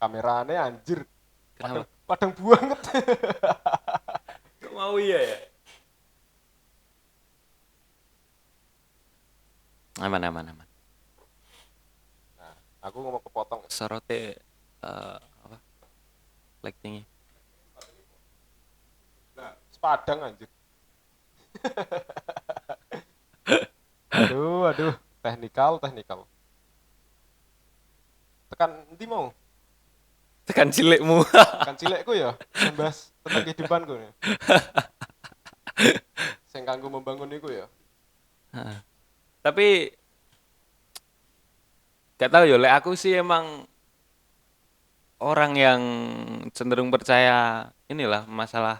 kamerane anjir padang Kenapa? padang banget. Kok mau iya ya? Aman aman aman. Nah, aku ngomong kepotong. Sorote apa? Lightingnya. Nah, sepadang anjir. Aduh, aduh, teknikal, teknikal. Tekan nanti mau, Tekan cilikmu. tekan cilekku ya, membahas tentang kehidupanku nih. Sing kanggo membangun iku ya. Tapi gak tahu ya, lek aku sih emang orang yang cenderung percaya inilah masalah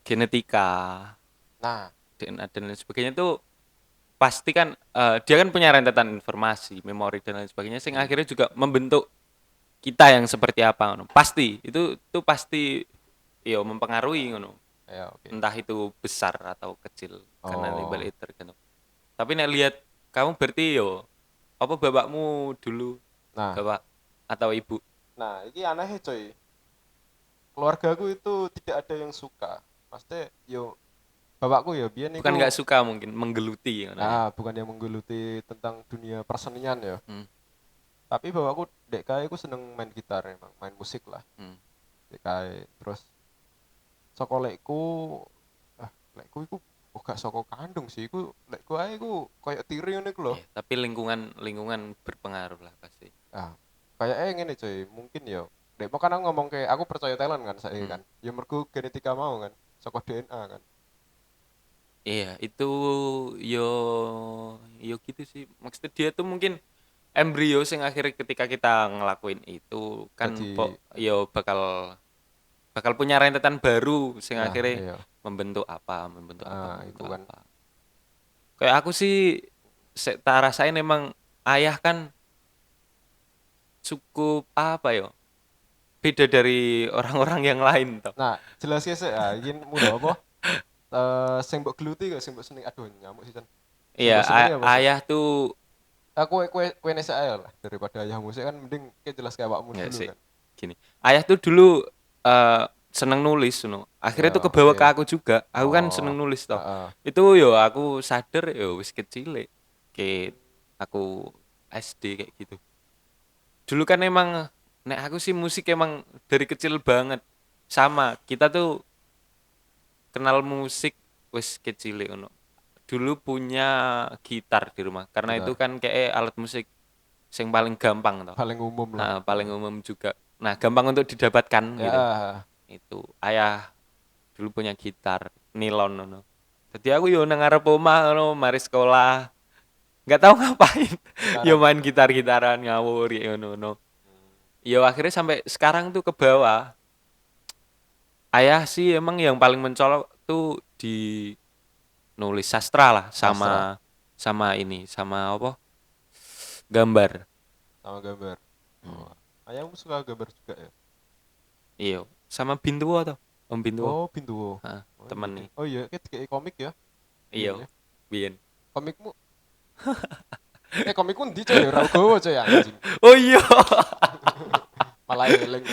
genetika, Nah, DNA dan lain sebagainya itu pasti kan dia kan punya rentetan informasi, memori dan lain sebagainya sehingga akhirnya juga membentuk kita yang seperti apa ngono. Pasti itu pasti yo mempengaruhi ngono. ya oke. Entah itu besar atau kecil karena Oh, label itu tergantung. Tapi nek lihat kamu berarti yo apa bapakmu dulu nah, bapak atau ibu nah, ini aneh coy. Keluargaku itu tidak ada yang suka. Maksudnya, yo, bapakku ya, biar bukan niku, nggak suka mungkin menggeluti ngono ya. bukan yang menggeluti tentang dunia persenian ya. Hmm, Tapi bapakku, dek kaya aku seneng main gitar emang, main musik lah. hmm. Dek kaya, terus saka lekku, lekku iku oh gak saka kandung sih, iku lekku ae iku koyo tiri ngene iku lho. Iya, tapi lingkungan lingkungan berpengaruh lah pasti. Ah, kayak ngene coy, mungkin ya. Dek mau kan aku ngomong ke aku percaya talent kan saya Hmm. kan. Ya mergo genetika mau kan, saka DNA kan. Iya, itu yo yo gitu sih. Maksudnya dia tuh mungkin embrio sing akhirnya ketika kita ngelakuin itu kan Jadi yo bakal bakal punya rentetan baru sing nah akhirnya iya. membentuk apa, membentuk apa, Ah, iku membentuk kan. apa. Kayak aku sih tak rasain emang ayah kan cukup apa yo, beda dari orang-orang yang lain toh. Nah, jelas ya sih, ingin mulu apa? Sing mbok geluti gak sing mbok seneng aduh nyamuk sih Chan. Sing Iya, mbok senengi apa sih? ayah tuh Aku kue nesa aja lah daripada ayah musik kan mending kayak jelas kayak awakmu enggak dulu sih. kan. Gini. Ayah tuh dulu seneng nulis no. Akhirnya tuh Ya, kebawa ke oke. aku juga. Aku kan Oh, seneng nulis toh. heeh. Itu yo aku sadar yo wis kecil kayak aku SD kayak gitu. Dulu kan emang nek aku sih musik emang dari kecil banget. Sama, kita tuh kenal musik wis kecil ono. Dulu punya gitar di rumah karena itu Gitar. kan kayak alat musik yang paling gampang toh. Paling umum lah. Paling umum juga. Nah, gampang untuk didapatkan gitu. Ya, Itu ayah dulu punya gitar nilon ngono. Jadi aku yo nang ngarep omah ngono, mari sekolah. Nggak tahu ngapain. Yo gitaran. main gitar-gitaran ngawur ya ngono. Yo akhirnya sampai sekarang tuh ke bawah. Ayah sih emang yang paling mencolok tuh di nulis sastra lah Sastra sama sama ini, sama apa? Gambar. sama gambar. Hmm. Oh, ayahmu suka gambar juga ya? Iya, sama Bintuo tuh. Om Bintuo. Oh, Pintuo. Oh iya Temen deh. nih. Oh iya, kayak komik ya. Biyen Iya, ya. Bien. Komikmu komikmu ndi coy? Ora gowo coy anjing. Oh iya. Malah eling.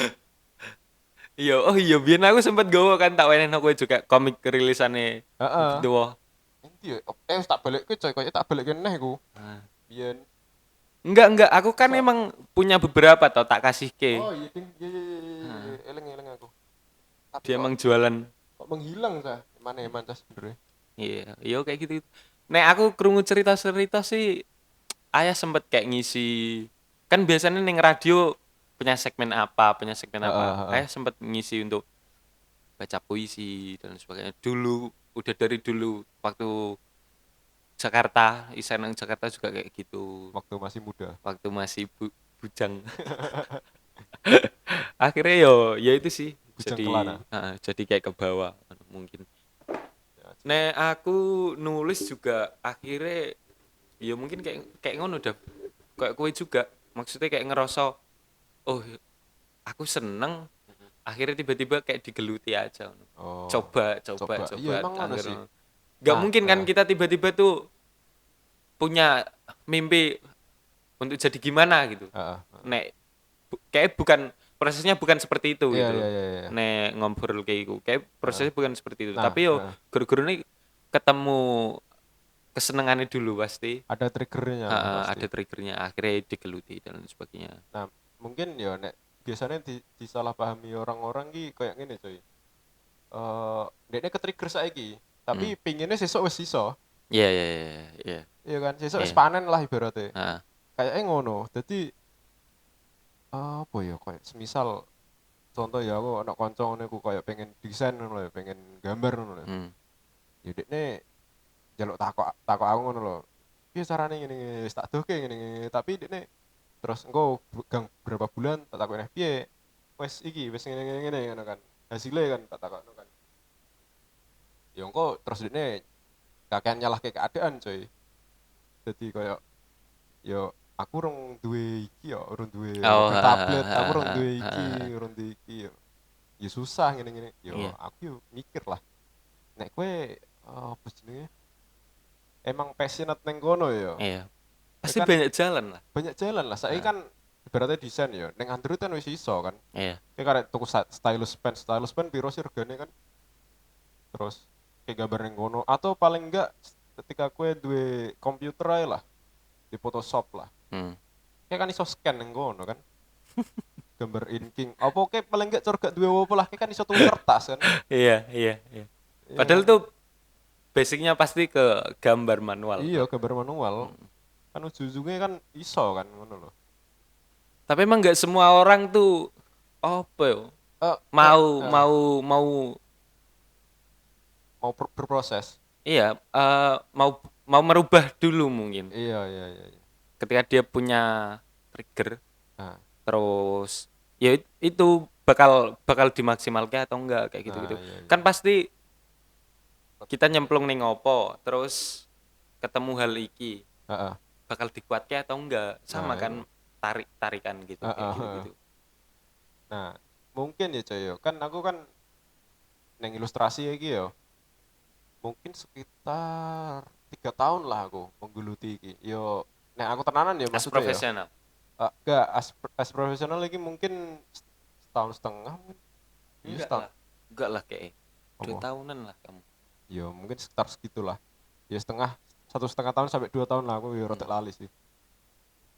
Iya, oh iya, biar aku sempet gawa kan tak wenen aku juga komik rilisannya Heeh. Bintuo. Endi ya? Wis tak balekke coy, koyo tak balekke neh iku. Nah. Biyen. Enggak, aku kan Masa emang punya beberapa tau tak kasih ke. oh iya ding, iya iya iya iya, iya. Nah, Eling aku. Tapi dia kok emang jualan. kok menghilang cah? Mana eman cah sebenarnya? Iya, iya kayak gitu. Nek aku krungu cerita-cerita sih ayah sempet kayak ngisi kan biasanya ning radio punya segmen Heeh, apa. heeh. Ayah sempet ngisi untuk baca puisi dan sebagainya. Dulu udah dari dulu waktu Jakarta, Isanang Jakarta juga kayak gitu. Waktu masih muda. Waktu masih bujang. Akhirnya ya itu sih Bujang kelana. jadi kayak ke bawah mungkin. Ya, Nek aku nulis juga akhirnya ya mungkin kayak kayak ngono udah kayak kue juga. Maksudnya kayak ngerasa oh aku seneng akhirnya tiba-tiba kayak digeluti aja. oh, Coba iya emang ngono sih. anggar. Gak Nah, mungkin kan kita tiba-tiba tuh punya mimpi untuk jadi gimana gitu. Heeh. Nek kayak bukan prosesnya bukan seperti itu Iya gitu iya loh. iya iya. Nek ngobrol kayak iku, kayak Heeh. prosesnya bukan seperti itu. Nah, Tapi yo heeh. guru-guru ini ketemu kesenangannya dulu pasti. Ada triggernya lah pasti. Ada triggernya akhirnya digeluti dan lain sebagainya. Nah, mungkin ya nek biasanya disalahpahami orang-orang ki kayak gini coy. Dekne ke-trigger saiki, Hmm. tapi pinginnya sesuk wis iso. Iya iya iya iya. Iya kan, sesuk wis Iya. panen lah ibaratnya. Heeh. Kayaknya ngono. Jadi apa ya kayak semisal contoh ya aku anak kanca ngene aku kayak pengen desain ngono lho, pengen gambar ngono lho. Hmm. Ya dekne njaluk takok takok aku ngono lho. Piye carane ngene ngene wis tak doke ngene ngene tapi dekne terus engko gang berapa bulan tak takok neh piye wis iki wis ngene ngene ngene ngono kan. Hasilnya kan tak takokno kan. Ya engko terus dekne kakean nyalahke keadaan coy. Jadi kayak yo aku urung duwe iki yo, urung duwe Oh, model heeh tablet, aku heeh urung heeh duwe iki, heeh. urung duwe iki yo. Ya susah ngene-ngene. Yo Iya, aku yo mikir lah. Nek kowe apa jenenge? Emang passionate neng kono yo. iya. Ya Pasti kan banyak jalan lah. banyak jalan lah. Saiki Heeh. kan ibaratnya desain yo. Neng Android kan wis iso kan. Iya. Kayak karek tuku stylus pen piro sih regane kan. Terus kayak gambar neng kono atau paling enggak ketika kowe duwe komputer ae lah di Photoshop lah. Hmm. Kayak kan iso scan neng kono kan. Gambar inking apa oke paling enggak cur gak duwe apa lah kayak kan iso tuku kertas kan. Iya, iya, iya. Iya Padahal kan? tuh basicnya pasti ke gambar manual Iya, tuh. gambar manual. Hmm. Kan ujung-ujungnya kan iso kan ngono loh. Tapi emang nggak semua orang tuh apa ya? Kayak Mau mau mau mau berproses. iya, mau mau merubah dulu mungkin. Iya, iya, iya, iya. Ketika dia punya trigger Nah, terus ya itu bakal bakal dimaksimalkan atau enggak kayak gitu-gitu. nah, iya, iya. Kan pasti kita nyemplung nih ngopo, terus ketemu hal iki Heeh. bakal dikuatkan atau enggak, sama Nah, kan tarikan gitu kayak heeh. gitu-gitu. Nah, mungkin ya coy yo. Kan aku kan neng ilustrasi iki yo. Mungkin sekitar 3 tahun lah aku menggeluti iki. Yo, nek aku tenanan ya As maksudnya ya. profesional. Enggak, as profesional lagi mungkin setahun setengah mungkin. Iya Enggak setahun. lah. Enggak lah kayak 2 tahunan lah kamu. Ya mungkin sekitar segitulah. Ya setengah 1,5 tahun sampai 2 tahun lah aku ya Hmm. rotek lali sih.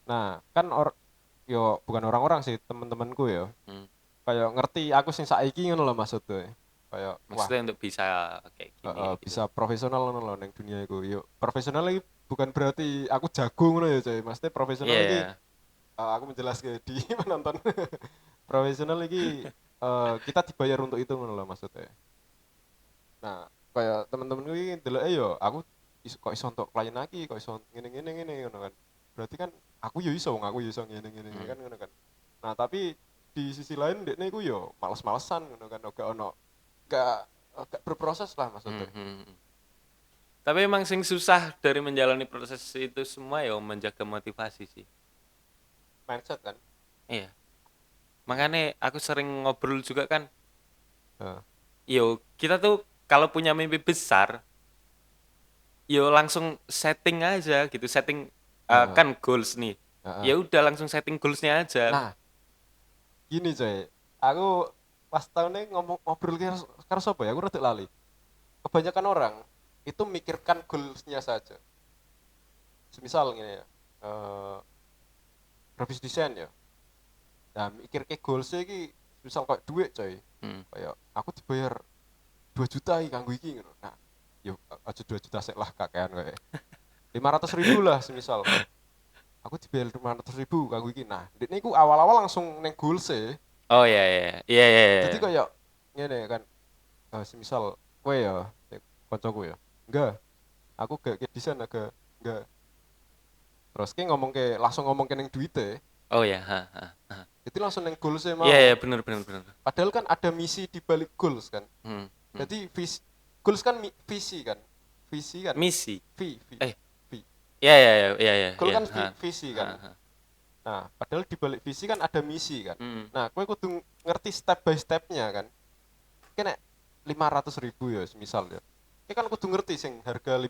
Nah, kan yo bukan orang-orang sih, teman-temanku ya. Hmm. Kayak ngerti aku sing saiki ngono lho maksudnya. Kayak wah, Maksudnya untuk bisa kayak gini gitu. bisa profesional ngono lho ning dunia iku. Yo profesional lagi bukan berarti aku jago ngono ya, coy. Maksudnya profesional Iya, lagi yeah. aku menjelaskan di menonton. Profesional lagi kita dibayar untuk itu ngono lho maksudnya. Nah, kayak teman-teman gue delok yo aku kok iso untuk klien lagi, kok iso ngene ngono kan. Berarti kan aku yo iso, wong aku yo iso ngene Hmm. kan ngono kan. Nah, tapi di sisi lain dekne iku yo males-malesan ngono kan, gak ono gak berproses lah Hmm, maksudnya. hmm, hmm. Tapi emang sing susah dari menjalani proses itu semua ya menjaga motivasi sih. Mindset kan. Iya. Makanya aku sering ngobrol juga kan. Heeh. Yo, kita tuh kalau punya mimpi besar, yo langsung setting aja gitu, setting Heeh. kan goals nih. Heeh. Ya udah langsung setting goalsnya aja. Nah, gini coy. Aku pas tahunnya ngomong ngobrol karo sapa ya, aku rada lali. Kebanyakan orang itu mikirkan goals-nya saja. Semisal gini ya. Graphic design ya. Nah, mikir ke goalsnya iki misal kayak duit coy. Hmm. Kayak aku dibayar 2 juta iki kanggo iki ngono. Nah, yo aja 2 juta sik lah kakean kayak 500.000 lah semisal. Aku dibayar 500.000 kanggo iki. Nah, ndekne iku awal-awal langsung neng goals e. Oh iya iya iya iya. Jadi Iya. kayak ngene kan semisal kowe ya kancaku ya. Enggak, aku gak ke desain agak enggak. Terus ki langsung ngomong ke neng duite. Oh ya, ha, ha, ha. Jadi langsung neng goals e Iya mau. iya benar benar benar. Padahal kan ada misi di balik goals kan. Hmm, hmm. Jadi goals kan visi kan. Visi kan. Misi. V. Eh, V. iya iya iya iya iya. Goal Iya, kan ha, visi ha, kan. ha. Nah, padahal di balik visi kan ada misi kan. Hmm. Nah, kowe kudu ngerti step by stepnya kan. Kena 500.000 ya semisal ya. kan kudu ngerti sing harga 50.000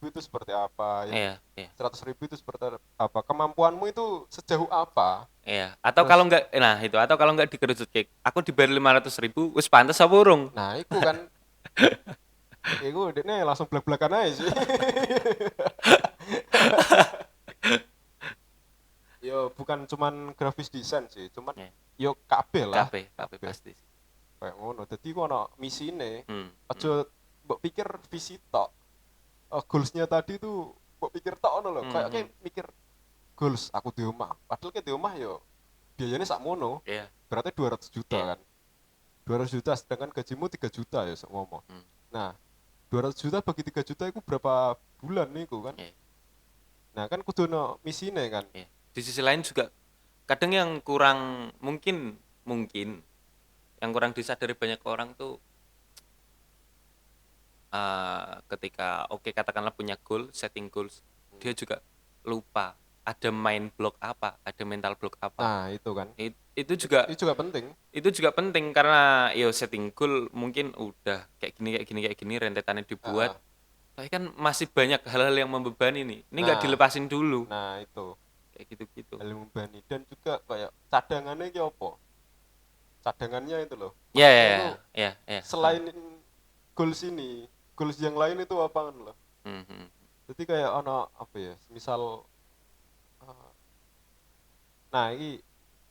itu seperti apa, yang Iya, iya. 100.000 itu seperti apa, kemampuanmu itu sejauh apa. Iya, atau kalau Terus, enggak nah itu, atau kalau enggak digerujut cake, aku dibayar 500.000 wis pantes apa urung? nah itu kan, itu dekne langsung belak-belakan aja sih. Yo bukan cuman grafis desain sih, cuman Ya, yo kabeh lah, kabeh, kabeh kabeh. pasti. Kayak ngono. Dadi ku ono misine. Hmm, hmm, Aja mbok pikir visi tok. Goalsnya tadi tuh mbok pikir tok ngono lho. hmm, Kayak hmm. mikir goals aku di omah. Padahal ke di omah yo biayanya sakmono. Iya, Berarti 200 juta iya. kan. 200 juta sedangkan gajimu 3 juta ya sok ngomong. Hmm, Nah, 200 juta bagi 3 juta itu berapa bulan nih kan? iya, Nah, kan kudu ono misine kan. iya. Di sisi lain juga kadang yang kurang mungkin mungkin yang kurang disadari banyak orang tuh ketika oke katakanlah punya goal, setting goals, dia juga lupa ada mind block apa, ada mental block apa. Nah, itu kan. Itu juga Itu juga penting. penting karena yo setting goal mungkin udah kayak gini rentetannya dibuat, Heeh. tapi kan masih banyak hal-hal yang membebani nih. Ini nggak Nah, dilepasin dulu nah itu. kayak gitu-gitu. Ilmu bani dan juga kayak cadangannya ki apa? Cadangannya itu loh. Ya Maksudnya ya itu ya ya. Ya. selain goals ini, goals yang lain itu apa kan loh. Hmm, hmm. Jadi kayak ono apa ya? Misal nah ini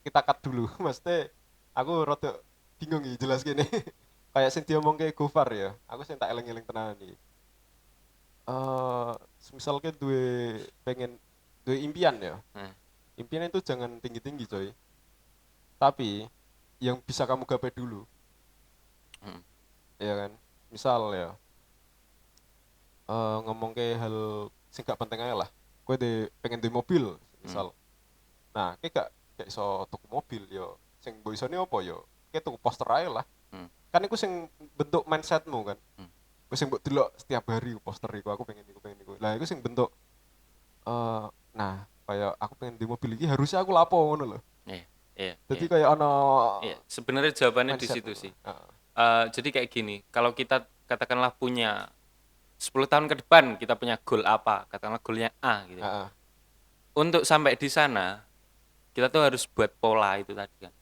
kita cut dulu. Maksudnya aku rada bingung nih jelas gini. Kayak sing diomong kayak Gofar ya. Aku sing tak eling-eling tenan nih. Semisal kayak pengen duwe impian ya. Hmm, Impian itu jangan tinggi-tinggi coy. Tapi yang bisa kamu gapai dulu, hmm, ya kan? Misal ya, ngomong ke hal sing gak penting aja lah. Gue pengen di mobil, hmm, misal. Nah, kayak gak iso tuku mobil yo. Sing mbok isone apa yo? Kayak tuku poster aja lah. hmm, Kan iku sing bentuk mindsetmu kan. hmm. Gue sing mbok delok setiap hari poster iku aku pengen iku pengen iku. Lah iku sing bentuk eh nah, kayak aku pengen di mobil iki harusnya aku lapo ngono loh. Iya, iya, Jadi iya. kayak ono Iya, sebenarnya jawabannya di mindset situ ngono. sih. Heeh. Jadi kayak gini, kalau kita katakanlah punya 10 tahun ke depan kita punya goal apa, katakanlah goalnya A gitu. Heeh. Untuk sampai di sana, kita tuh harus buat pola itu tadi kan,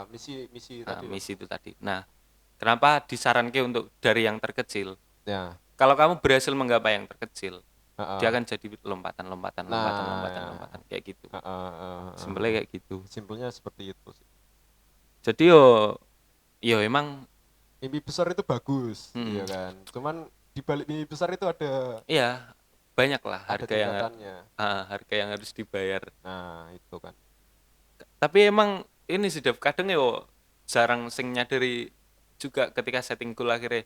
Misi misi tadi loh. misi itu tadi. Nah, kenapa disarankan untuk dari yang terkecil? Ya. Kalau kamu berhasil menggapai yang terkecil, dia Heeh. akan jadi lompatan, lompatan, lompatan, lompatan, Nah, lompatan kayak gitu. heeh, heeh, Simpelnya heeh. kayak gitu. Simpelnya seperti itu sih. Jadi yo emang, Mimpi besar itu bagus, mm, iya kan. Cuman di balik mimpi besar itu iya banyak lah ada tingkatannya. harga yang harus dibayar. Nah, itu kan. Tapi emang ini sih Dev, kadang yo jarang sing nyadari juga ketika setting goal akhirnya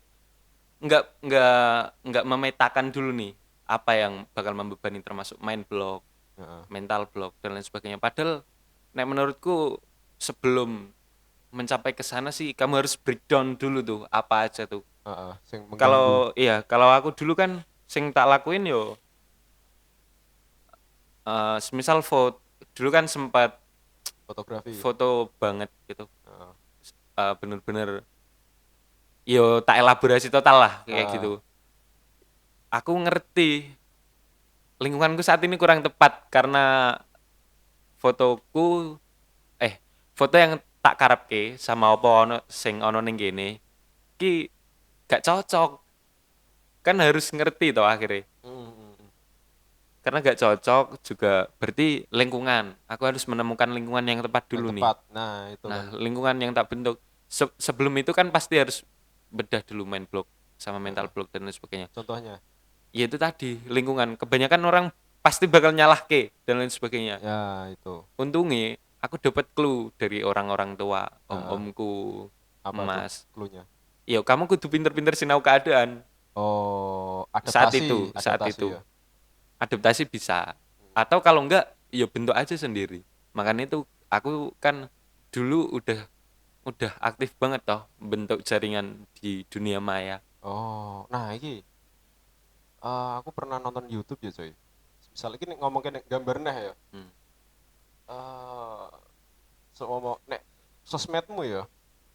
nggak memetakan dulu nih apa yang bakal membebani termasuk mind block, Heeh, mental block dan lain sebagainya. Padahal nek menurutku sebelum mencapai ke sana sih kamu harus breakdown dulu tuh apa aja tuh. heeh, sing mengganggu Kalau aku dulu kan sing tak lakuin yo semisal foto dulu kan sempat fotografi. foto banget gitu. Heeh, Bener-bener yo tak elaborasi total lah kayak heeh, gitu. Aku ngerti lingkunganku saat ini kurang tepat karena fotoku foto yang tak karepke sama apa ono sing ono ning kene ki gak cocok. Kan harus ngerti toh akhirnya. mm, mm. Karena gak cocok juga berarti lingkungan. Aku harus menemukan lingkungan yang tepat Yang dulu nih. tepat. Nah, itu kan. Nah, lingkungan yang tak bentuk sebelum itu kan pasti harus bedah dulu mind block sama mental Heeh. block dan lain sebagainya. Contohnya, Ya itu tadi lingkungan. Kebanyakan orang pasti bakal nyalah ke dan lain sebagainya. ya itu. Untungnya aku dapat clue dari orang-orang tua, Heeh. om-omku, Apa tuh emas. cluenya? Yo, kamu kudu pinter-pinter sinau keadaan Oh, saat adaptasi, itu, saat adaptasi itu. ya. Adaptasi bisa. Atau kalau enggak, yo bentuk aja sendiri. Makanya itu aku kan dulu udah aktif banget toh bentuk jaringan di dunia maya. Oh, nah ini aku pernah nonton YouTube ya coy. Misalnya ini ngomongin gambar nah ya. Hmm, Eh, Seumpama nek sosmedmu ya,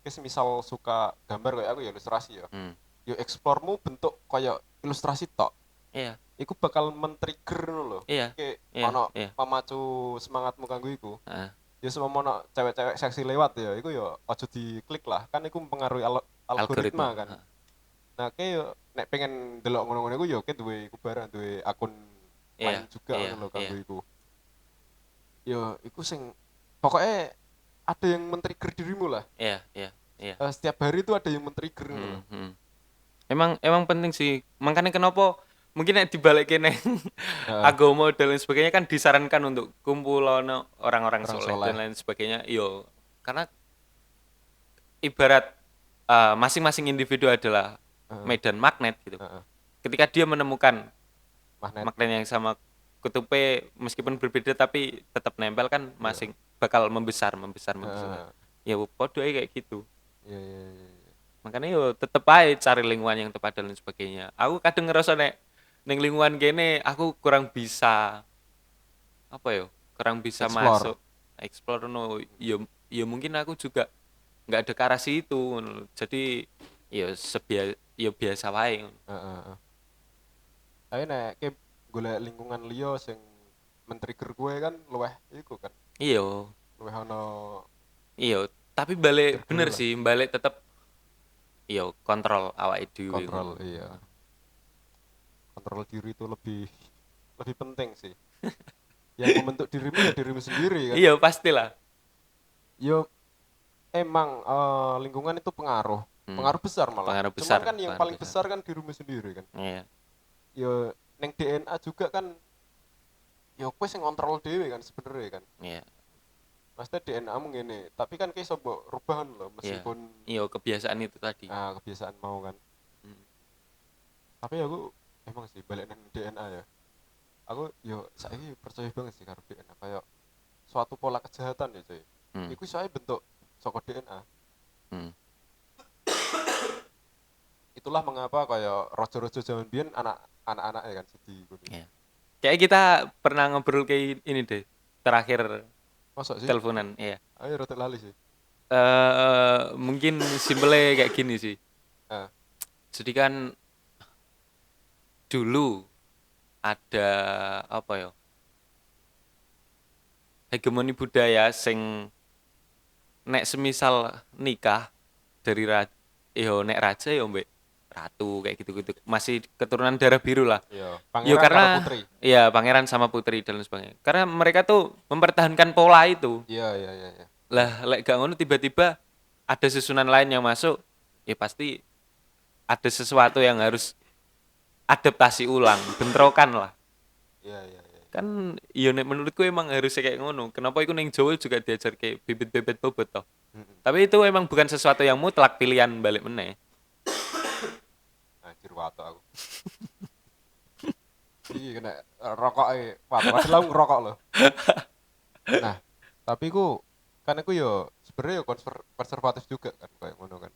kayak misal suka gambar kayak aku ya ilustrasi ya. hmm, Yo exploremu bentuk kayak ilustrasi tok, Iya, iku bakal men-trigger ngono lho. iya, Kayak iya, ono iya. pemacu semangatmu kanggo iku. Heeh. Ya semono cewek-cewek seksi lewat ya, iku ya aja diklik lah. Kan iku mempengaruhi Algoritma. algoritma kan. Heeh. Nah, kayak yo nek pengen delok ngono-ngono iku yo kayak duwe iku barang duwe akun Iya, lain juga iya, ngono lho iya, kanggo iku. Yo iku sing pokoknya ada yang men-trigger dirimu lah. iya, iya, iya. Setiap hari itu ada yang men-trigger ngono lho. Hmm, hmm. Emang penting sih. Makanya kenapa mungkin nek dibalikin neng Heeh, agama dan lain sebagainya kan disarankan untuk kumpulono orang-orang orang soleh soleh. dan lain sebagainya. Yo, karena ibarat masing-masing individu adalah Heeh, medan magnet gitu. heeh. Ketika dia menemukan Magnet. magnet yang sama kutubnya meskipun berbeda tapi tetap nempel kan Iya. masing bakal membesar, membesar, membesar. Heeh. Ya podo ae kayak gitu. Iya, iya, iya, iya. Makanya yo tetep aja cari lingkungan yang tepat dan lain sebagainya. Aku kadang ngerasa nek ning lingkungan kene aku kurang bisa apa yo, kurang bisa Explore. masuk explore no yo yo mungkin aku juga nggak ada ke arah situ ngono lho. Jadi yo yo biasa wae ngono. Heeh, heeh. Tapi nek kayak golek lingkungan liya sing men-trigger gue kan luweh iku kan. Iya, Luweh ono iya, tapi balik trigger bener lah. sih, balik tetep yo kontrol awake dhewe ngono. Kontrol, iya. Kontrol diri itu lebih lebih penting sih. Yang membentuk dirimu ya dirimu sendiri kan. Iya, pastilah. Yo emang lingkungan itu pengaruh. Hmm, Pengaruh besar malah. pengaruh Cuman besar, kan yang pengaruh paling besar. besar kan dirimu sendiri kan. Iya, Yo neng DNA juga kan yo kowe sing ngontrol dhewe kan sebenarnya kan. iya, Maksudnya DNA-mu ngene, tapi kan kayak mbok rubahan loh iya. meskipun Iya, kebiasaan itu tadi. kebiasaan mau kan. Hmm. Tapi aku emang sih balik nang DNA ya. Aku yo saiki percaya banget sih karo DNA kayak suatu pola kejahatan ya coy. Hmm. Iku saya bentuk saka DNA. Hmm. Itulah mengapa kayak rojo-rojo zaman biyen anak-anak ya kan sedih gini. Iya. Kayak kita pernah ngobrol kayak ini deh. Terakhir Masa sih? teleponan, iya. Ayo rotek lali sih. Mungkin simpelnya kayak gini sih. Ah, Jadi kan dulu ada apa ya? Hegemoni budaya sing nek semisal nikah dari yo nek raja yo mbek ratu kayak gitu-gitu. Masih keturunan darah biru lah. iya. Yo Pangeran karo karena putri. ya pangeran sama putri dan lain sebagainya. Karena mereka tuh mempertahankan pola itu. Iya, iya, iya, iya. Bener. Lah lek gak ngono tiba-tiba ada susunan lain yang masuk, ya pasti ada sesuatu yang harus adaptasi ulang, bentrokan lah. Iya, iya, iya. Kan iya nek menurutku emang harus kayak ngono. Kenapa iku ning Jawa juga diajar kayak bibit-bibit bobot toh. Mm-mm. Tapi itu emang bukan sesuatu yang mutlak pilihan balik meneh. Anjir wato aku. Iya kena rokok wato. Padahal aku ngerokok loh. Nah, tapi ku kan aku yo sebenarnya yo konservatif juga kan kayak ngono kan.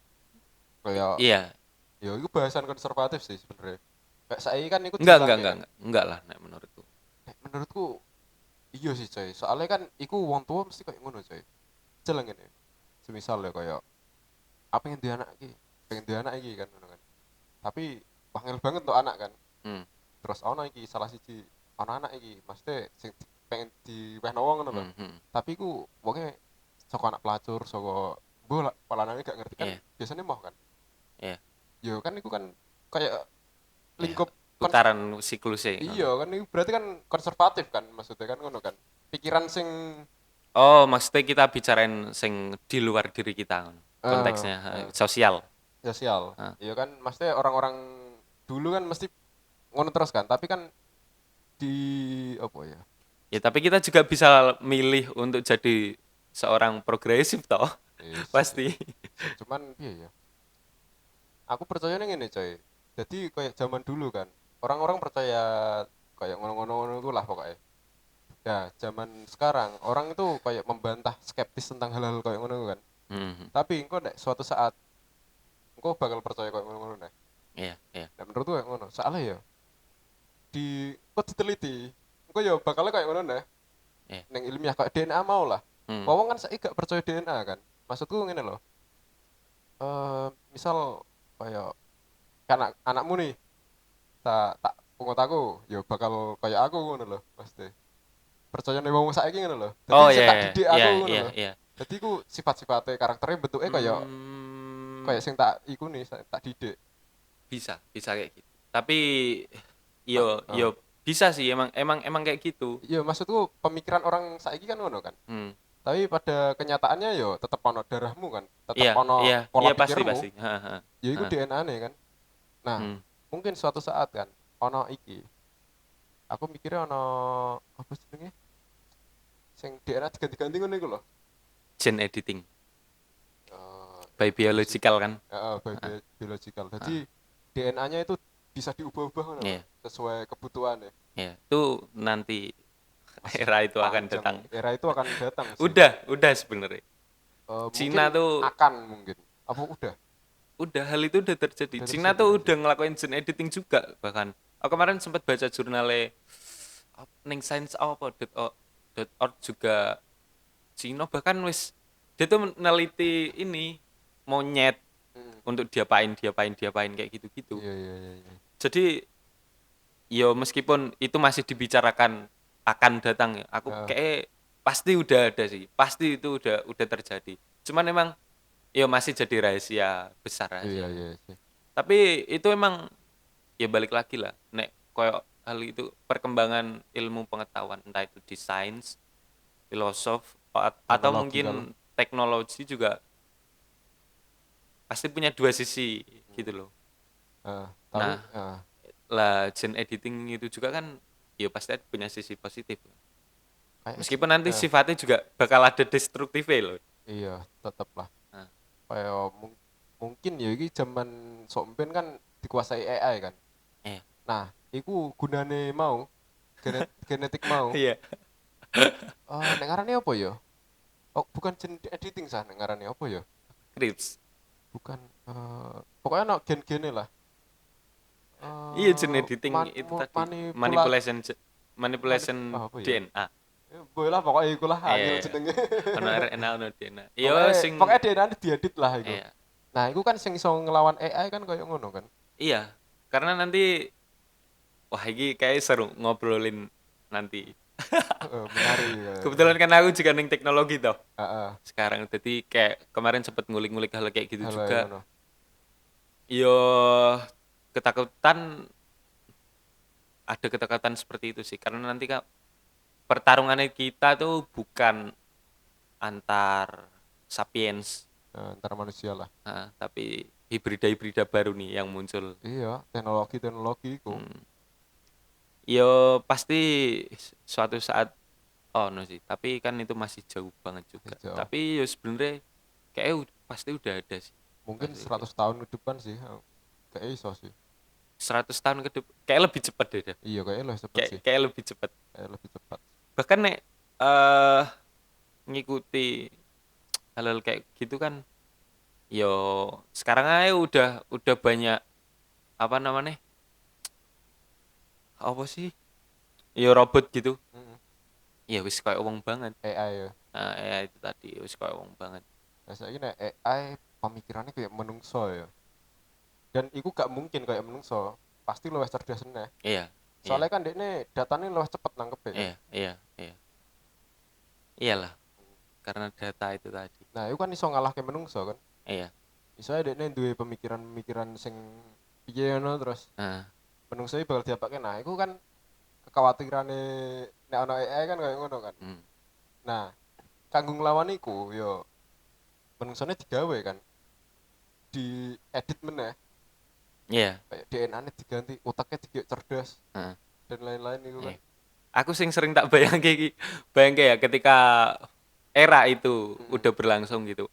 Kayak Iya, yo itu bahasan konservatif sih sebenarnya. Kayak saya kan ikut enggak, enggak, diulangi enggak, kan. enggak, enggak lah nek menurutku. Menurutku iya sih coy. Soalnya kan iku wong tua mesti kayak ngono coy. Jeleng ini. Semisal ya kayak apa yang dia anak iki, pengen dia anak iki kan ngono kan. Tapi wangel banget tuh anak kan. Hmm, Terus ono iki salah siji ono anak iki, maksudnya sing pengen diwehno wong ngono lho. hmm, hmm. Tapi ku wonge saka anak pelacur, saka bola polanane gak ngerti kan Iya, biasanya mau kan. iya, Yo kan iku kan kayak iya. lingkup Putaran siklusnya ngono. iya kan itu berarti kan konservatif kan maksudnya kan ngono kan. Pikiran sing Oh, maksudnya kita bicarain sing di luar diri kita ngono. eh Konteksnya eh, sosial. sosial. Heeh. Iya kan maksudnya orang-orang dulu kan mesti ngono terus kan, tapi kan di apa ya? Ya, tapi kita juga bisa milih untuk jadi seorang progresif toh. Sih sih. Pasti. Cuman iya ya. Aku percaya nih ini coy. Jadi kayak zaman dulu kan, orang-orang percaya kayak ngono-ngono itu lah pokoknya. Ya, zaman sekarang orang itu kayak membantah skeptis tentang hal-hal kayak ngono kan. Hmm, Tapi engko nek suatu saat engko bakal percaya kayak ngono-ngono nih. iya, iya, Nah, menurutku kayak ngono. Soalnya ya kok diteliti. Engko ya bakalnya kayak ngono nih. iya. Neng ilmiah kayak DNA mau lah. Hmm, Wong kan saya gak percaya DNA kan. Maksudku ngene loh. Misal kayak anak anakmu nih tak pungut aku ya bakal kayak aku ngono lho pasti percaya nih wong saiki ngono lho dadi Oh sing ya, tak didik ya, aku ngono ya, lho ya. dadi ku sifat-sifatnya karakternya bentuknya kayak Hmm, kayak sing tak iku nih tak didik bisa, bisa kayak gitu. Tapi Mak, yo bisa sih emang emang emang kayak gitu. iya maksudku pemikiran orang saiki kan ngono kan Hmm. tapi pada kenyataannya yo tetep ono darahmu kan tetep Iya, ono iya, pola iya pasti pikirmu pasti. Ha, ha, ya ha. iku DNA nih kan nah Hmm. mungkin suatu saat kan ono iki aku mikirnya ono apa jenenge sing DNA diganti-ganti ngono iku lho Gene editing by apa sih biological kan. Ha, biological ha. jadi DNA-nya itu bisa diubah-ubah ngono lho Iya, sesuai kebutuhan ya iya. Itu nanti masih era itu akan panjang datang. era itu akan datang sih Udah sebenarnya. mungkin Cina tuh akan mungkin apa udah hal itu udah terjadi. udah Cina terjadi tuh anjir udah ngelakuin gene editing juga bahkan. Aku kemarin sempat baca jurnalnya ning science apa .org juga Cina bahkan wis dia tuh meneliti ini monyet Hmm, untuk diapain diapain diapain kayak gitu-gitu. iya iya iya iya Jadi yo meskipun itu masih dibicarakan akan datang ya, aku Heeh, kayak pasti udah ada sih, pasti itu udah terjadi. Cuman emang yo masih jadi rahasia besar iya rahasia. iya sih Tapi itu emang ya balik lagi lah, nek koyo hal itu perkembangan ilmu pengetahuan entah itu di sains, filosof atau teknologi kan mungkin teknologi juga pasti punya dua sisi Hmm, gitu loh. tapi Nah, lah gene editing itu juga kan ya pasti punya sisi positif. kayak sih Meskipun nanti sifatnya juga bakal ada destruktifnya loh. iya tetep lah Nah, kayak mungkin ya iki zaman somben kan dikuasai AI kan iya. nah iku gunane mau genetik mau Iya, nek ngarane apa ya oh bukan editing sah nek ngarane apa ya Crips. bukan pokoknya no gen-gene lah Iya gene editing itu tadi manipulat manipulation manipulation apa ya DNA. boleh lah pokoknya iku lah Iya, angel iya. jenenge Ono RNA ono DNA. Iya pokoknya sing pokoknya DNA ini diedit lah iku iya. nah iku kan sing iso ngelawan AI kan kayak ngono kan Iya, karena nanti wah ini kayak seru ngobrolin nanti. menarik Kebetulan kan aku juga ning teknologi toh. heeh Sekarang jadi kayak kemarin sempet ngulik-ngulik hal kayak gitu halo juga. ngono Yo ketakutan ada ketakutan seperti itu sih karena nanti kan pertarungannya kita tuh bukan antar sapiens antara manusia lah tapi hibrida-hibrida baru nih yang muncul. iya teknologi teknologi iku Hmm. Yo pasti suatu saat oh no sih, tapi kan itu masih jauh banget juga. jauh Tapi yo sebenarnya kayak pasti udah ada sih. mungkin Pasti udah. 100 tahun ke depan sih kayak iso sih 100 tahun ke depan kayak lebih cepat deh. Dah. iya kayaknya lebih cepet Kayak sih kayak lebih cepat. kayak lebih cepat Bahkan nek eh ngikuti hal-hal kayak gitu kan yo sekarang aja udah banyak apa namanya? Apa sih? Yo robot gitu. Mm-mm. Ya wis kayak wong banget. AI ya Nah, ya itu tadi wis kayak wong banget. nah saya nek AI pemikirannya kayak menungso ya dan iku gak mungkin kayak menungso pasti lebih cerdas nih Iya, iya, soalnya kan dia ini datanya lebih cepet nangkep kan iya, iya, iya. Iyalah, karena data itu tadi. nah itu kan iso ngalah ke menungso kan Iya. iso dia ini duwe pemikiran-pemikiran sing piye ngono terus Nah, menungso iki bakal diapake nah iku kan kekhawatirannya nek ono AI kan kayak ngono kan hmm. nah kanggo nglawan iku yo menungsone digawe kan di edit meneh Iya, kayak DNA-nya diganti otaknya digawe cerdas heeh, dan lain-lain itu kan iya. Aku sering tak bayangke ya ketika era itu Mm-mm. udah berlangsung gitu.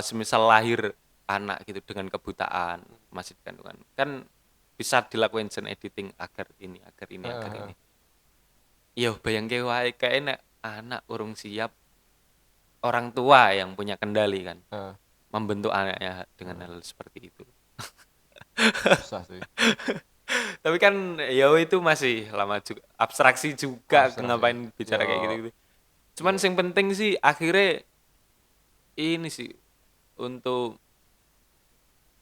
Semisal lahir anak gitu dengan kebutaan masih di kandungan kan bisa dilakukan gene editing agar ini agar ini agar Heeh, ini yo bayangke wae kayak enak anak urung siap orang tua yang punya kendali kan heeh, membentuk anaknya dengan heeh. hal seperti itu Susah sih tapi kan ya itu masih lama juga abstraksi juga abstrak sih ngapain bicara kayak gitu yo gitu cuman yo yang penting sih akhirnya ini sih untuk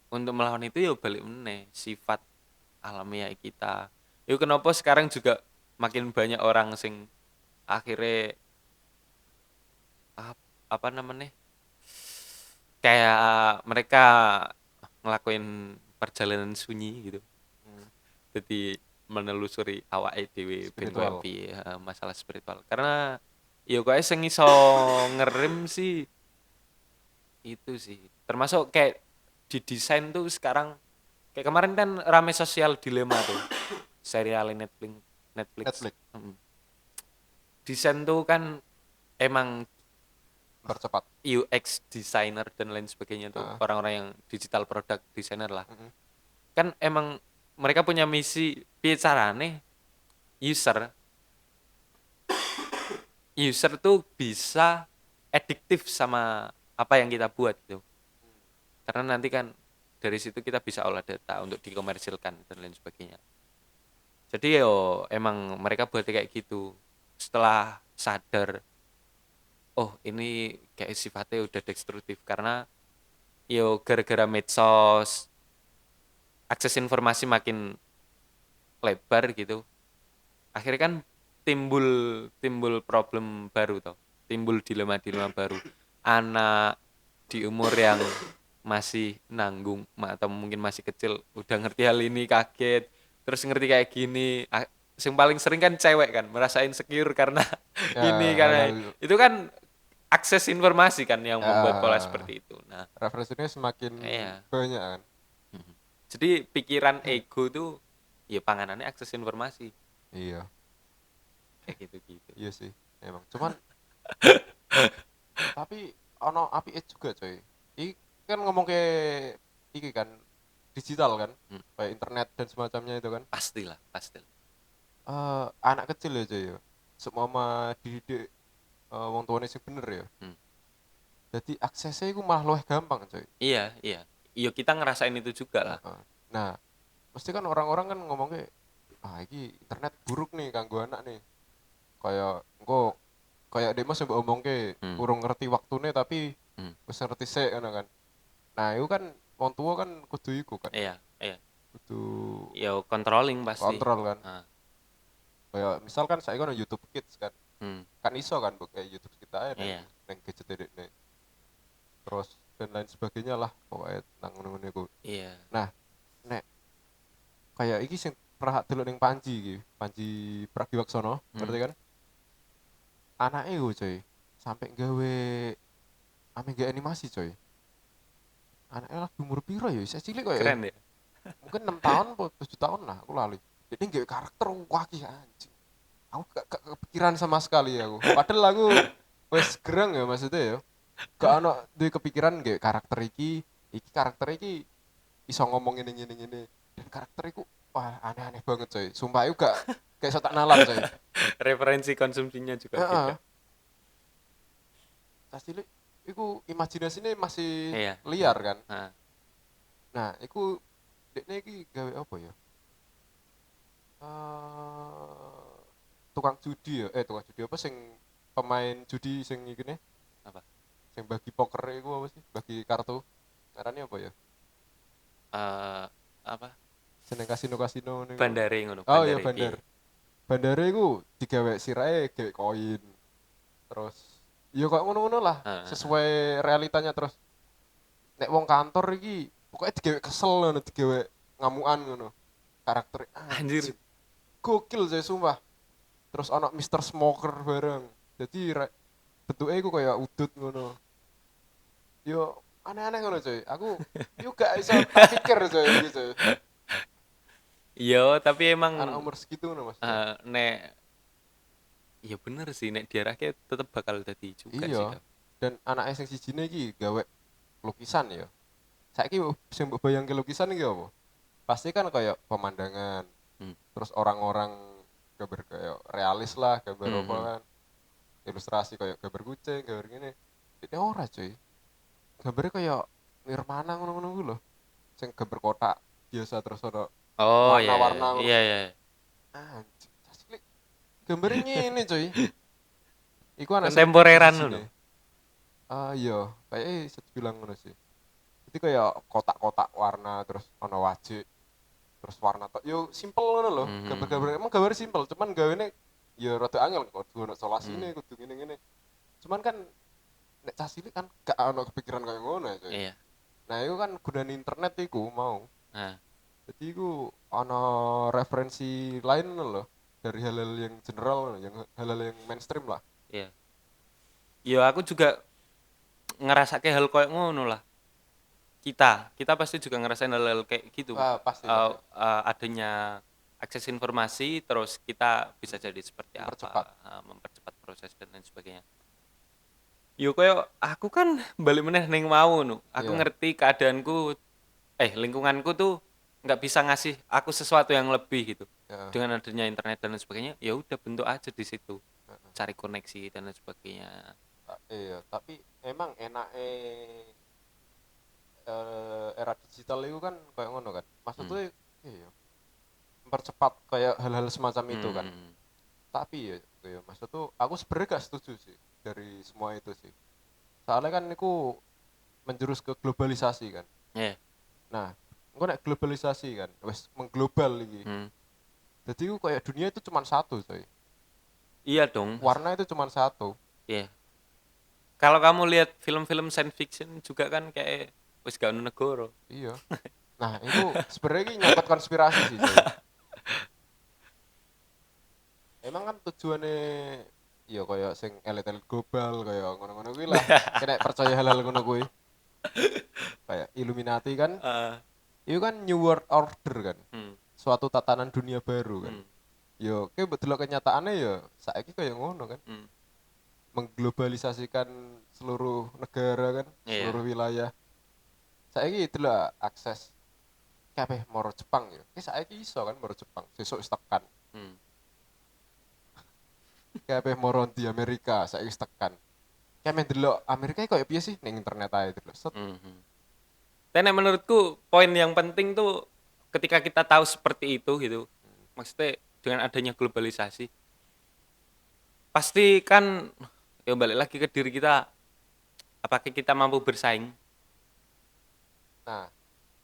melawan itu ya balik meneh sifat alamiah kita. Itu kenapa sekarang juga makin banyak orang sing akhirnya apa namanya, kayak mereka ngelakuin perjalanan sunyi gitu. Hmm, Jadi menelusuri awake dhewe ben koyo spiritual. piye, masalah spiritual. Karena ya kok sing iso ngerem sih itu sih. Termasuk kayak di desain tuh sekarang kayak kemarin kan rame sosial dilema tuh. Serial Netflix Netflix. Netflix mm. Desain tuh kan emang percepat. UX designer dan lain sebagainya tuh Heeh. orang-orang yang digital product designer lah. Mm-mm. Kan emang mereka punya misi piye carane user user tuh bisa adiktif sama apa yang kita buat gitu. Karena nanti kan dari situ kita bisa olah data untuk dikomersilkan dan lain sebagainya. Jadi yo emang mereka buat kayak gitu. Setelah sadar, oh ini kayak sifatnya udah destruktif karena yo gara-gara medsos, akses informasi makin lebar gitu. Akhirnya kan timbul timbul problem baru toh. Timbul dilema-dilema baru. Anak di umur yang masih nanggung atau mungkin masih kecil udah ngerti hal ini kaget terus ngerti kayak gini yang paling sering kan cewek kan merasa insecure karena Ya, ini karena hal-hal itu kan akses informasi kan yang membuat pola ya, seperti itu. Nah, referensinya semakin iya. banyak kan. Mhm. Jadi pikiran ego tuh ya panganannya akses informasi Iya, kayak gitu-gitu. iya sih emang. Cuman tapi ono api juga coy. Iki kan ngomong ke iki kan digital kan, Hmm, kayak internet dan semacamnya itu kan. pastilah, pastilah. Anak kecil ya coy ya. Semua dididik wong tuane sing bener ya. Hmm. Jadi aksesnya itu malah luwih gampang coy. Iya, iya. Iya kita ngerasain itu juga lah. Heeh. Nah, mesti kan orang-orang kan ngomongnya, iki internet buruk nih kanggo anak nih. Kayak engko kayak demo sing mbok omongke Hmm, urung ngerti waktune tapi hmm. wis ngerti sik ngono kan. Nah, itu kan wong tua kan kudu iku kan. Iya, iya. Kudu Ya controlling pasti. kontrol kan. Ah, Kayak misalkan saya kan YouTube Kids kan. hmm, Kan iso kan kayak YouTube kita aja iya, neng gadget ini. Terus dan lain sebagainya lah pokoknya nang ngono-ngono iku. iya. Nah, nek kayak iki sing pernah delok ning Panji iki, Panji Pragiwaksono, Hmm. ngerti kan? Anake yo coy, sampai gawe ame gawe animasi coy. Anaknya lagi umur piro ya? Saya cilik kok ya. Keren ya. Mungkin 6 tahun atau 7 tahun lah, aku lali. Jadi gawe karakter waki anjing. Aku gak kepikiran sama sekali aku. Padahal aku wes gerang ya maksudnya ya. Gak ono duwe kepikiran gawe karakter iki karakter iki iso ngomong ini. Dan karakter iku wah aneh-aneh banget coy. Sumpah aku gak kayak so tak nalar coy. Referensi konsumsinya juga Heeh. beda. Tas cilik iku imajinasinya masih Iya, iya. liar kan. Ah, Nah, iku dekne iki gawe apa ya? Eh tukang judi ya. Tukang judi apa sing pemain judi sing iki ne? apa? Sing bagi poker iku apa sih? Bagi kartu. Caranya apa ya? Eh apa? Seneng kasino-kasino niku. Bandare ngono, Oh iya bandare. bandar. Iya. Bandare iku digawe sirahe gawe koin. Terus ya kok ngono-ngono lah, Ah, ah, ah. sesuai realitanya terus. Nek wong kantor iki pokoknya digawe kesel ngono, digawe ngamukan ngono. Karakter Anjir, anjing. Gokil saya sumpah. Terus ono Mister Smoker bareng. Jadi bentuknya iku kayak udut ngono. Yo aneh-aneh ngono coy. Aku yo gak iso tak pikir coy iki coy. iya, tapi emang Anak umur segitu ngono maksudnya. nek iya bener sih nek diarahke tetep bakal jadi juga sih, Iya. Dap. Dan anak sing sijine iki gawe lukisan ya. Saiki sing mbok bayangke lukisan iki apa? Pasti kan kayak pemandangan, Hmm. terus orang-orang gambar kayak realis lah, gambar Hmm, apa hmm. kan, ilustrasi kayak gambar kucing, gambar gini. Ini ora cuy. Gambarnya kayak Nirmana ngono-ngono ku lho. Sing gambar kotak biasa terus ada Oh ya, ya, warna-warna ngono. iya ya. Anjing, asli gambarnya ngene cuy. Iku anak sing Kontemporeran sijine. ngono. Iya, kayak bisa dibilang ngono sih. Jadi kayak kotak-kotak warna terus ana wajik. terus warna tok yo simple ngono lho, gambar-gambar emang gambar simple cuman gawene ya rada angel kok kudu ono Hmm, solasine kudu ngene-ngene cuman kan nek cah cilik kan gak ono kepikiran kayak ngono ya coy. iya. Nah itu kan gunane internet iku mau Nah, jadi iku ono referensi lain lho dari hal-hal yang general yang hal-hal yang mainstream lah. iya. Yo aku juga ngerasake hal koyo ngono lah. Kita pasti juga ngerasain hal-hal kayak gitu. Wah pasti pasti Adanya akses informasi terus kita bisa jadi seperti mempercepat. apa, mempercepat proses dan lain sebagainya. Yo koyo aku kan balik meneh ning mau no. Aku Iya. ngerti keadaanku lingkunganku tuh nggak bisa ngasih aku sesuatu yang lebih gitu. Ya, Dengan adanya internet dan lain sebagainya, ya udah bentuk aja di situ. heeh. Cari koneksi dan lain sebagainya. Iya tapi emang enake era digital itu kan kayak ngono kan Hmm. maksudnya iya mempercepat kayak hal-hal semacam itu kan Hmm. tapi ya iya, maksud tuh aku sebenarnya gak setuju sih dari semua itu sih soalnya kan itu menjurus ke globalisasi kan Ya. nah engko nek globalisasi kan wes mengglobal iki Hmm. jadi itu kayak dunia itu cuma satu coy Iya dong. warna itu cuma satu Iya. Kalau kamu lihat film-film science fiction juga kan kayak wis gak ono negara. iya nah itu sebenarnya ini nyangkut konspirasi sih coy emang kan tujuannya ya kayak sing elit-elit global kayak ngono-ngono kuwi lah kena percaya hal-hal ngono kuwi kayak Illuminati kan Eh, itu kan New World Order kan hmm. suatu tatanan dunia baru kan Hmm. yo kayak betul kenyataannya ya saiki kayak ngono kan Hmm. mengglobalisasikan seluruh negara kan Iya. seluruh wilayah saiki itu lah akses kabeh moro Jepang ya saiki iso kan moro Jepang sesuk wis tekan Hmm. kabeh moro di Amerika saiki wis tekan kayak delok Amerika kayak piye sih ning internet ae delok set Hmm. Hmm. Dan yang menurutku poin yang penting tuh ketika kita tahu seperti itu gitu, maksudnya dengan adanya globalisasi, pasti kan ya balik lagi ke diri kita, apakah kita mampu bersaing? nah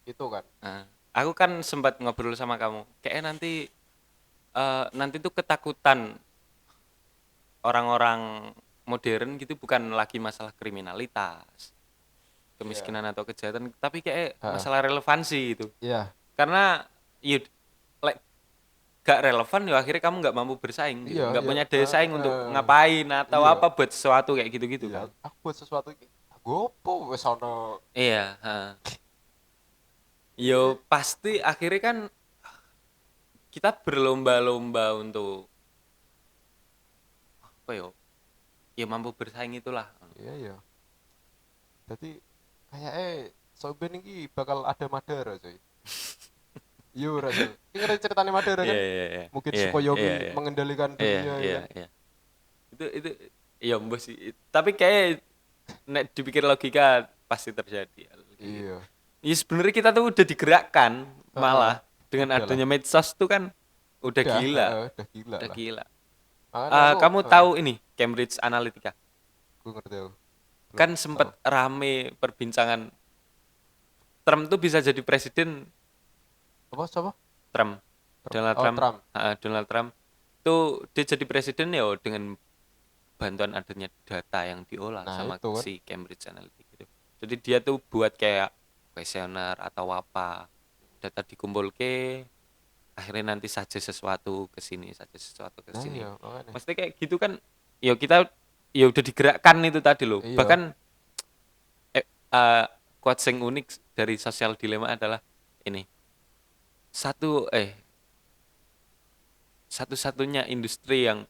itu kan Nah, aku kan sempat ngobrol sama kamu, kayaknya nanti tuh ketakutan orang-orang modern gitu bukan lagi masalah kriminalitas, iya kemiskinan atau kejahatan, tapi kayak heeh masalah relevansi itu. iya Karena ya like, gak relevan ya akhirnya kamu nggak mampu bersaing gitu, iya nggak iya punya daya saing untuk heeh. ngapain atau Iya, apa buat sesuatu kayak gitu-gitu iya. kan. Aku buat sesuatu iki. Gopo wis ono. Iya, heeh. Yo Iya, pasti akhirnya kan kita berlomba-lomba untuk apa yo? Ya mampu bersaing itulah. iya, iya. Jadi kayaknya Soben ini bakal ada Madara coy. Iya ora coy. Ini ngerti ceritanya Madara Iya, kan? iya, iya. Mungkin Iya, iya, Sukoyomi iya. mengendalikan Iya, dunia ya iya, kan? iya. Itu iya mbah sih. Tapi kayak nek dipikir logika pasti terjadi hal kayak gitu. Iya. Ya sebenarnya kita tuh udah digerakkan Heeh. malah dengan Udah lah. adanya medsos tuh kan udah Udah, gila, udah gila udah lah. gila. Makanya aku, Kamu tahu ini Cambridge Analytica? gue ngerti aku. Belum Kan tahu. sempet rame perbincangan Trump tuh bisa jadi presiden. Apa siapa? Trump, Trump. Donald Oh, Trump, Trump. Donald Trump tuh dia jadi presiden ya dengan bantuan adanya data yang diolah Nah, sama itu kan. si Cambridge Analytica gitu. Jadi dia tuh buat kayak kuesioner atau apa, data dikumpul ke, akhirnya nanti saja sesuatu ke sini, saja sesuatu ke Nah, sini. iya, makanya. Maksudnya kayak gitu kan, ya kita ya udah digerakkan itu tadi loh. Iya. Bahkan eh, eh, quotes yang unik dari sosial dilema adalah ini satu satu-satunya industri yang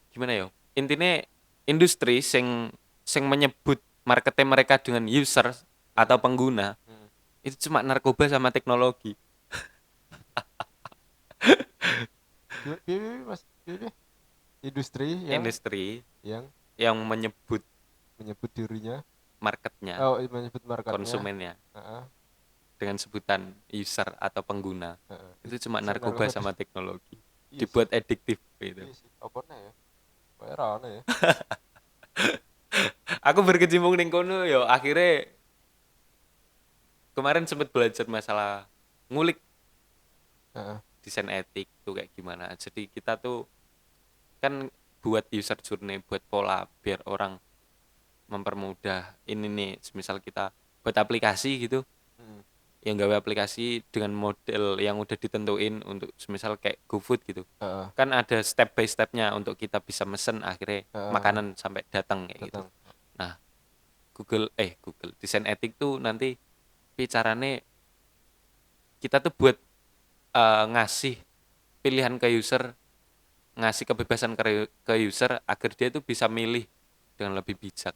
gimana ya intinya industri sing sing menyebut marketnya mereka dengan user atau Hmm. pengguna Hmm. itu cuma narkoba sama teknologi. Mas, industri Industri yang yang menyebut menyebut dirinya marketnya oh menyebut marketnya konsumennya heeh, dengan sebutan user atau pengguna heeh. itu cuma Sing narkoba narkoba sama teknologi iya sih dibuat adiktif gitu. iya sih apa nih ya kayak rana ya Aku berkecimpung di kono yo akhirnya kemarin sempat belajar masalah ngulik Heeh. desain etik tuh kayak gimana. Jadi kita tuh kan buat user journey, buat pola biar orang mempermudah ini nih, misal kita buat aplikasi gitu, Mhm. yang gawe aplikasi dengan model yang udah ditentuin untuk misal kayak GoFood gitu. Heeh. Kan ada step by stepnya untuk kita bisa mesen akhirnya Heeh. makanan sampai datang kayak gitu. Datang. Nah, Google desain etik tuh nanti carane kita tuh buat ngasih pilihan ke user, ngasih kebebasan ke user agar dia tuh bisa milih dengan lebih bijak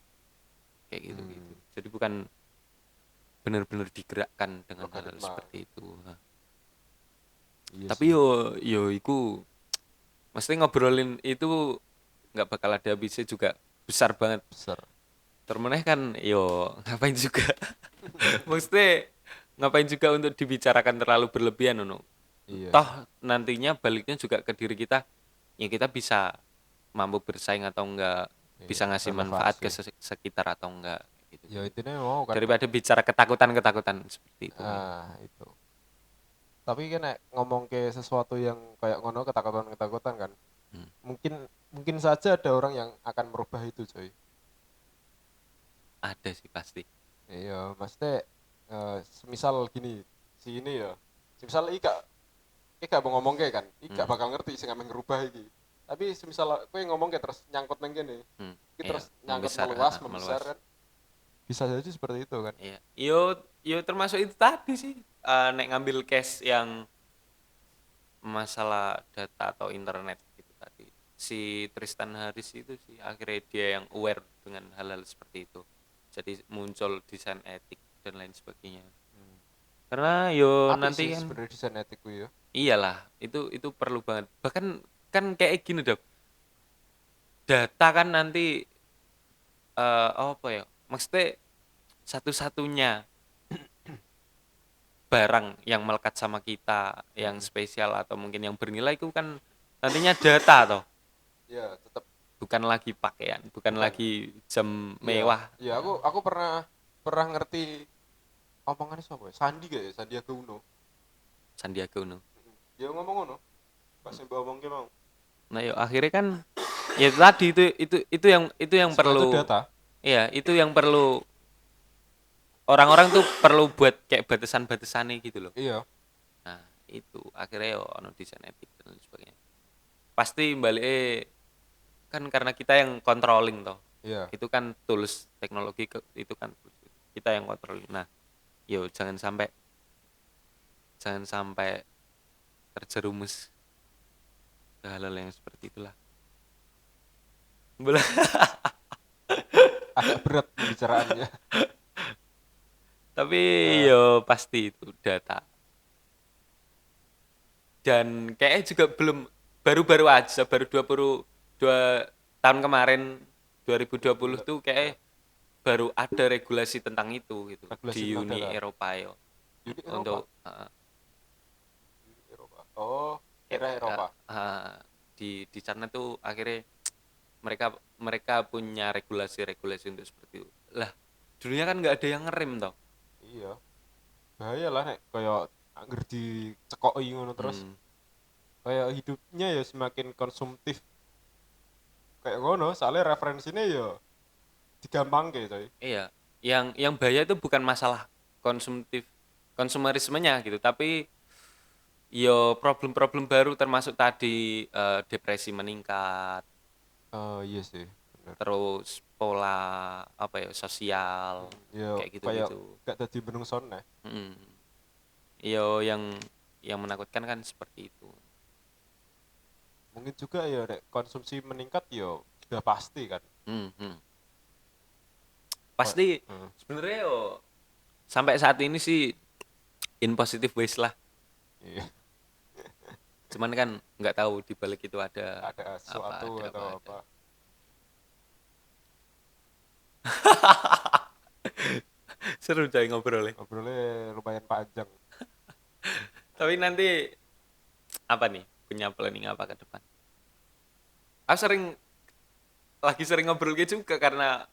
kayak gitu gitu. Hmm. Jadi bukan benar-benar digerakkan dengan hal Logaritma. seperti itu. Nah, Iya tapi sih. yo iku mesti ngobrolin itu nggak bakal ada habisnya juga besar banget. Besar. Termeneh kan yo ngapain juga. Mesti ngapain juga untuk dibicarakan terlalu berlebihan no. Iya. Toh nantinya baliknya juga ke diri kita, ya kita bisa mampu bersaing atau enggak, Iya. bisa ngasih manfaat ke Relevansi. sekitar atau enggak gitu. Ya intinya mau kan nek. Daripada bicara ketakutan-ketakutan seperti itu kan. Itu. Tapi kan nek ngomong ke sesuatu yang kayak ngono ketakutan-ketakutan kan. Hmm. Mungkin mungkin saja ada orang yang akan merubah itu, coy. Ada sih pasti. Iya, maksudnya semisal gini, si ini ya. Semisal Ika mau ngomong kayak kan, Ika Hmm. bakal ngerti sing amen ngerubah iki. Tapi semisal kowe ngomong kayak terus nyangkut nang kene, Hmm. iki Iya, terus nyangkut membesar, meluas, membesar meluas. kan. Bisa jadi seperti itu kan. Iya. Yo termasuk itu tadi sih. Nek ngambil case yang masalah data atau internet gitu tadi. Si Tristan Harris itu sih akhirnya dia yang aware dengan hal-hal seperti itu. Jadi muncul desain etik dan lain sebagainya. Hmm. Karena yo Apik nanti sih kan sebenarnya desain etik ku ya. iyalah itu perlu banget. Bahkan kan kayak gini dok. Data kan nanti apa ya? Maksudnya satu-satunya barang yang melekat sama kita, yang Hmm. spesial atau mungkin yang bernilai itu kan nantinya data toh. Ya, tetap Bukan lagi pakaian, bukan bukan. lagi jam Iya, mewah. iya aku pernah pernah ngerti omongannya siapa ya? Sandi gak ya? Sandiaga Uno. Sandiaga Uno. Dia ngomong ngono. Pas mbak omong ki mau. Nah, yuk akhirnya kan ya tadi itu yang Semua itu perlu, data. ya itu yang perlu orang-orang tuh perlu buat kayak batasan-batasannya gitu loh. Iya. Nah, itu akhirnya yo ono desain etik dan lain sebagainya. Pasti balik kan karena kita yang controlling toh. Iya. Itu kan tools teknologi itu kan tools. Kita yang controlling. Nah, yo jangan sampai terjerumus ke hal-hal yang seperti itulah. Boleh. Agak berat pembicaraannya. Tapi Eh, yo pasti itu data. Dan kayaknya juga belum, baru-baru aja, baru 22 tahun kemarin 2020 Bulan tuh kayak baru ada regulasi tentang itu gitu regulasi di tentang Uni data. Eropa yo. Uni Eropa. Untuk Uni Eropa. Oh, ya, daerah Eropa. di sana tuh akhirnya mereka mereka punya regulasi-regulasi untuk seperti itu. Lah, dulunya kan nggak ada yang ngerem toh. Iya. Bahaya lah nek kayak angger dicekoki ngono terus Hmm, kayak hidupnya ya semakin konsumtif kayak ngono soalnya referensinya ya digampang kayak coy. iya. Yang bahaya itu bukan masalah konsumerismenya gitu, tapi yo problem-problem baru termasuk tadi depresi meningkat, Iya sih bener. terus pola apa ya sosial Ya kayak kayak gitu-gitu. gak tadi menungson nih. Mm. Yo yang menakutkan kan seperti itu. Mungkin juga ya nek konsumsi meningkat ya udah pasti kan. Hmm, hmm. Kok- Pasti hmm, sebenarnya yo sampai saat ini sih in positive ways lah. iya. Cuman kan nggak tahu di balik itu ada Ada apa, sesuatu ada apa, atau ada. apa. Seru coy ngobrolnya. Ngobrolnya lumayan panjang. Tapi nanti apa nih? Punya planning apa ke depan? Aku lagi sering ngobrol gitu juga karena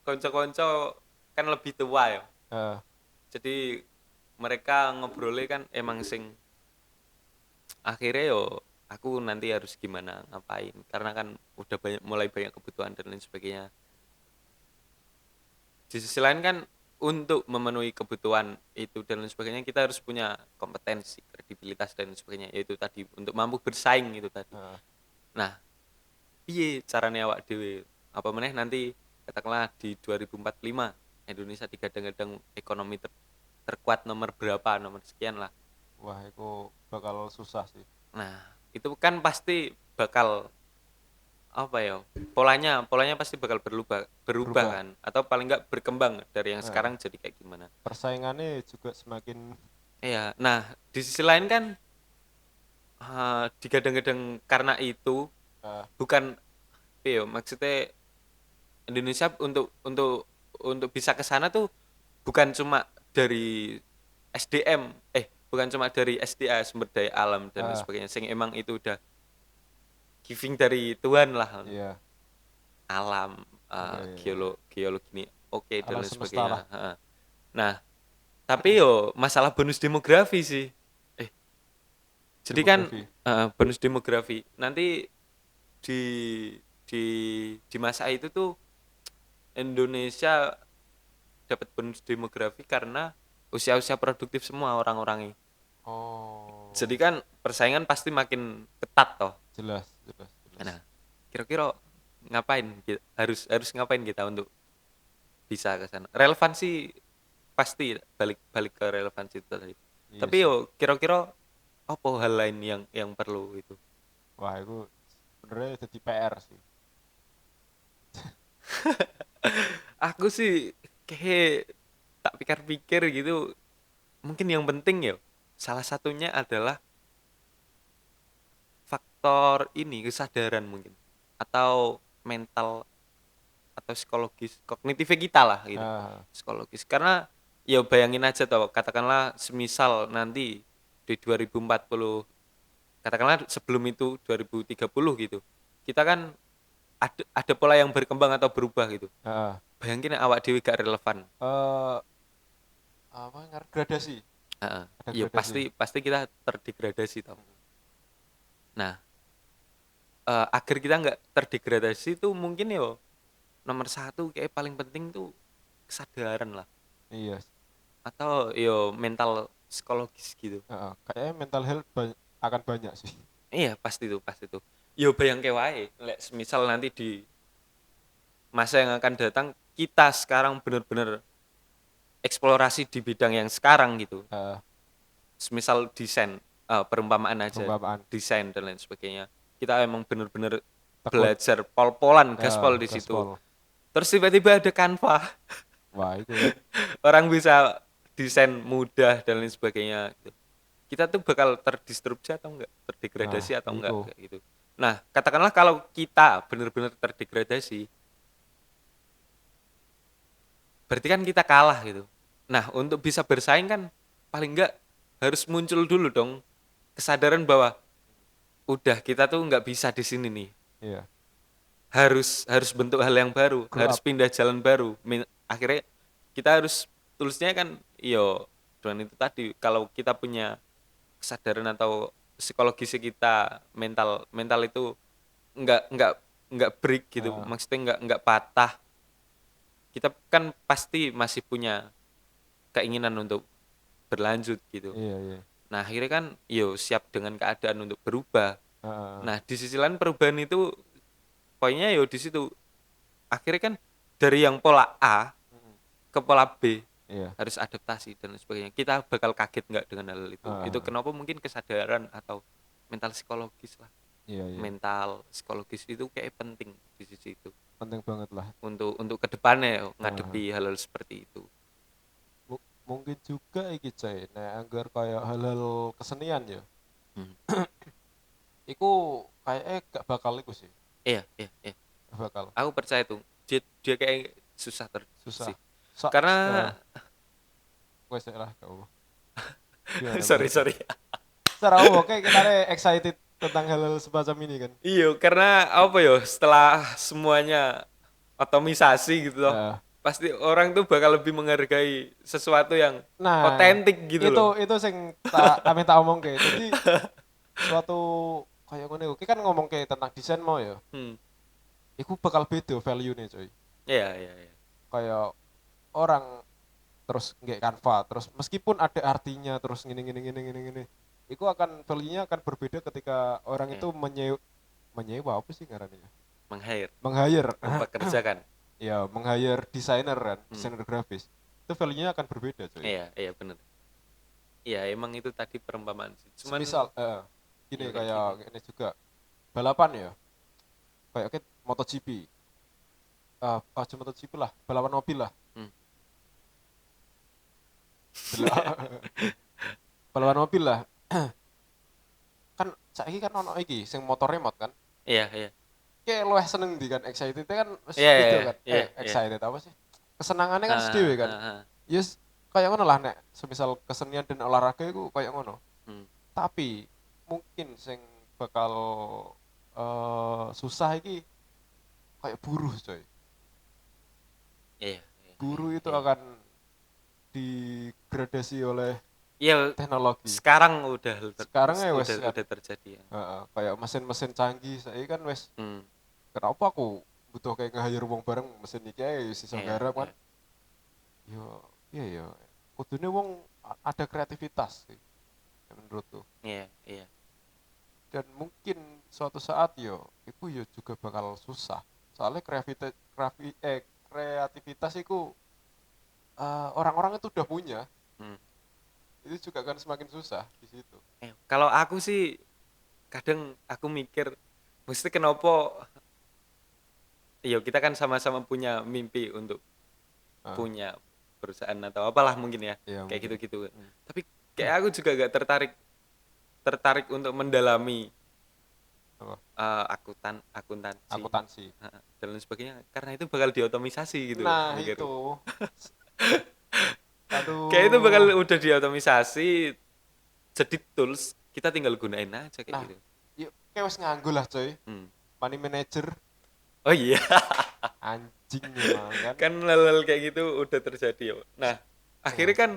konco-konco kan lebih tua ya. Eh, Jadi mereka ngobrolnya kan emang sing akhirnya yo aku nanti harus gimana ngapain karena kan udah mulai banyak kebutuhan dan lain sebagainya. Di sisi lain kan untuk memenuhi kebutuhan itu dan lain sebagainya kita harus punya kompetensi, kredibilitas dan lain sebagainya, yaitu tadi untuk mampu bersaing itu tadi. Heeh. Nah, piye caranya awak dhewe apa meneh nanti katakanlah di 2045 Indonesia digadang-gadang ekonomi terkuat nomor berapa, nomor sekian lah. Wah, itu bakal susah sih. Nah, itu kan pasti bakal apa ya? Polanya pasti bakal berubah Berubah. kan atau paling enggak berkembang dari yang Heeh. sekarang jadi kayak gimana. Persaingannya juga semakin Iya. Nah, di sisi lain kan digadang-gadang karena itu eh, bukan yo maksudnya Indonesia untuk bisa ke sana tuh bukan cuma dari SDM, bukan cuma dari SDA sumber daya alam dan lain eh, sebagainya. Sing emang itu udah giving dari Tuhan lah, iya, alam, iya, iya, iya. geologi ini oke dan Alam lain semesta lah, sebagainya. Heeh. Nah, tapi yo masalah bonus demografi sih. Eh, jadi kan demografi. bonus demografi nanti di di di masa itu tuh Indonesia dapat bonus demografi karena usia-usia produktif semua orang-orangnya. Jadi Oh, kan persaingan pasti makin ketat toh. jelas, jelas, jelas. Nah, kira-kira ngapain harus harus ngapain kita untuk bisa ke sana? Relevansi pasti balik ke relevansi itu tadi. Iya Tapi sih. yo kira-kira apa hal lain yang perlu itu? Wah, itu sebenarnya jadi PR sih. Aku sih kayak tak pikir-pikir gitu. Mungkin yang penting ya salah satunya adalah faktor ini kesadaran mungkin atau mental atau psikologis kognitif kita lah gitu Nah, psikologis karena ya bayangin aja toh katakanlah semisal nanti di 2040 katakanlah sebelum itu 2030 gitu kita kan ada pola yang berkembang atau berubah gitu nah, bayangin awak dewi gak relevan. eh, apa gradasi? Ada Ya gradasi. pasti pasti kita terdegradasi toh. Nah, agar kita nggak terdegradasi itu mungkin ya nomor satu kayak paling penting tuh kesadaran lah Iya. atau yo mental psikologis gitu. Kayaknya mental health akan banyak sih. Iya pasti tuh yo bayang wae lek semisal nanti di masa yang akan datang kita sekarang benar-benar eksplorasi di bidang yang sekarang gitu Eh, semisal desain perumpamaan aja Perumpamaan desain dan lain sebagainya kita emang benar-benar tekun, belajar pol-polan gaspol di situ gaspol. terus tiba-tiba ada Canva Wah, itu orang bisa desain mudah dan lain sebagainya gitu. Kita tuh bakal terdistrupsi atau enggak terdegradasi atau enggak itu kayak gitu. Nah katakanlah kalau kita benar-benar terdegradasi berarti kan kita kalah gitu. Nah untuk bisa bersaing kan paling enggak harus muncul dulu dong kesadaran bahwa udah kita tuh nggak bisa di sini nih, iya. harus harus bentuk hal yang baru, Grow harus up. pindah jalan baru. Akhirnya kita harus tulisnya kan iyo dengan itu tadi kalau kita punya kesadaran atau psikologis kita mental mental itu nggak nggak break gitu Eh, maksudnya nggak patah kita kan pasti masih punya keinginan untuk berlanjut gitu iya, iya. nah akhirnya kan yo siap dengan keadaan untuk berubah Eh, nah di sisi lain perubahan itu poinnya yo di situ akhirnya kan dari yang pola A ke pola B iya. harus adaptasi dan lain sebagainya kita bakal kaget nggak dengan hal itu Eh, kenapa mungkin kesadaran atau mental psikologis lah iya, iya. mental psikologis itu kayak penting di sisi itu Penting banget lah. untuk kedepannya Eh, ngadepi hal-hal seperti itu. Mungkin juga iki Cai, nah anggar kayak hal-hal kesenian ya. Hmm. Iku kayaknya gak bakal iku sih. Iya, iya, iya. Gak bakal. Aku percaya tuh. Dia kayak susah Susah. sih. Karena Wes lah kau. Gimana sorry menurutmu? sorry. Secara oke kita excited tentang hal-hal semacam ini kan. Iya, karena apa ya? Setelah semuanya otomisasi gitu loh. Eh, Pasti orang tuh bakal lebih menghargai sesuatu yang nah, otentik gitu itu loh. itu sing tak omong kayak. Jadi suatu kayak ngono iku. Ki kan ngomong kayak tentang desain mau ya. Hmm. Iku bakal beda value-nya coy. Iya, iya, iya. Kayak orang terus nggak Canva terus meskipun ada artinya terus gini itu akan value-nya akan berbeda ketika orang itu Iya. menyewa apa sih ngarannya Meng-hire, meng-hire mempekerjakan. ya meng-hire desainer kan Hmm. desainer grafis itu value-nya akan berbeda coy Iya, iya bener. Iya, emang itu tadi perumpamaan sih. Cuman semisal ya gini kayak gini. kayak ini juga balapan ya kayak MotoGP cuma MotoGP lah balapan mobil lah Hmm. balapan mobil lah kan saiki kan ono iki sing motor remote kan Iya, iya. kayak luwih seneng di kan excited kan wis Iya, iya, beda iya, kan iya, iya. excited apa sih kesenangannya kan Ah, sedih kan ah, ah. yes kayak ngono lah nek semisal kesenian dan olahraga itu kayak ngono Hmm. tapi mungkin sing bakal susah iki kayak buruh coy Iya, iya, iya, buruh itu iya. akan digradasi oleh Iya, teknologi sekarang udah sekarang ya wes kan udah terjadi ya. kayak mesin-mesin canggih saya kan wes Hmm. kenapa aku butuh kayak nge-hire wong bareng mesin iki ae si Iya, garap kan iya, yo iya ya kudune wong ada kreativitas sih ya menurutku iya, iya. dan mungkin suatu saat yo itu yo juga bakal susah soalnya kreativitas itu orang-orang itu udah punya Hmm. itu juga kan semakin susah di situ. Kalau aku sih kadang aku mikir, mesti kenapa, ya kita kan sama-sama punya mimpi untuk Ah, punya perusahaan atau apalah mungkin ya, ya kayak mungkin. gitu-gitu. Hmm. Tapi kayak aku juga gak tertarik tertarik untuk mendalami Apa? akuntansi Akuntansi. dan lain sebagainya karena itu bakal diotomisasi gitu loh Nah mikir. itu, Kayak itu bakal aduh, udah diotomisasi jadi tools kita tinggal gunain aja kayak nah, gitu. yuk, kayak wes nganggo lah coy, Hmm. money manager, Oh iya. anjing memang kan. Kan hal-hal kayak gitu udah terjadi ya. Nah, akhirnya Ya, kan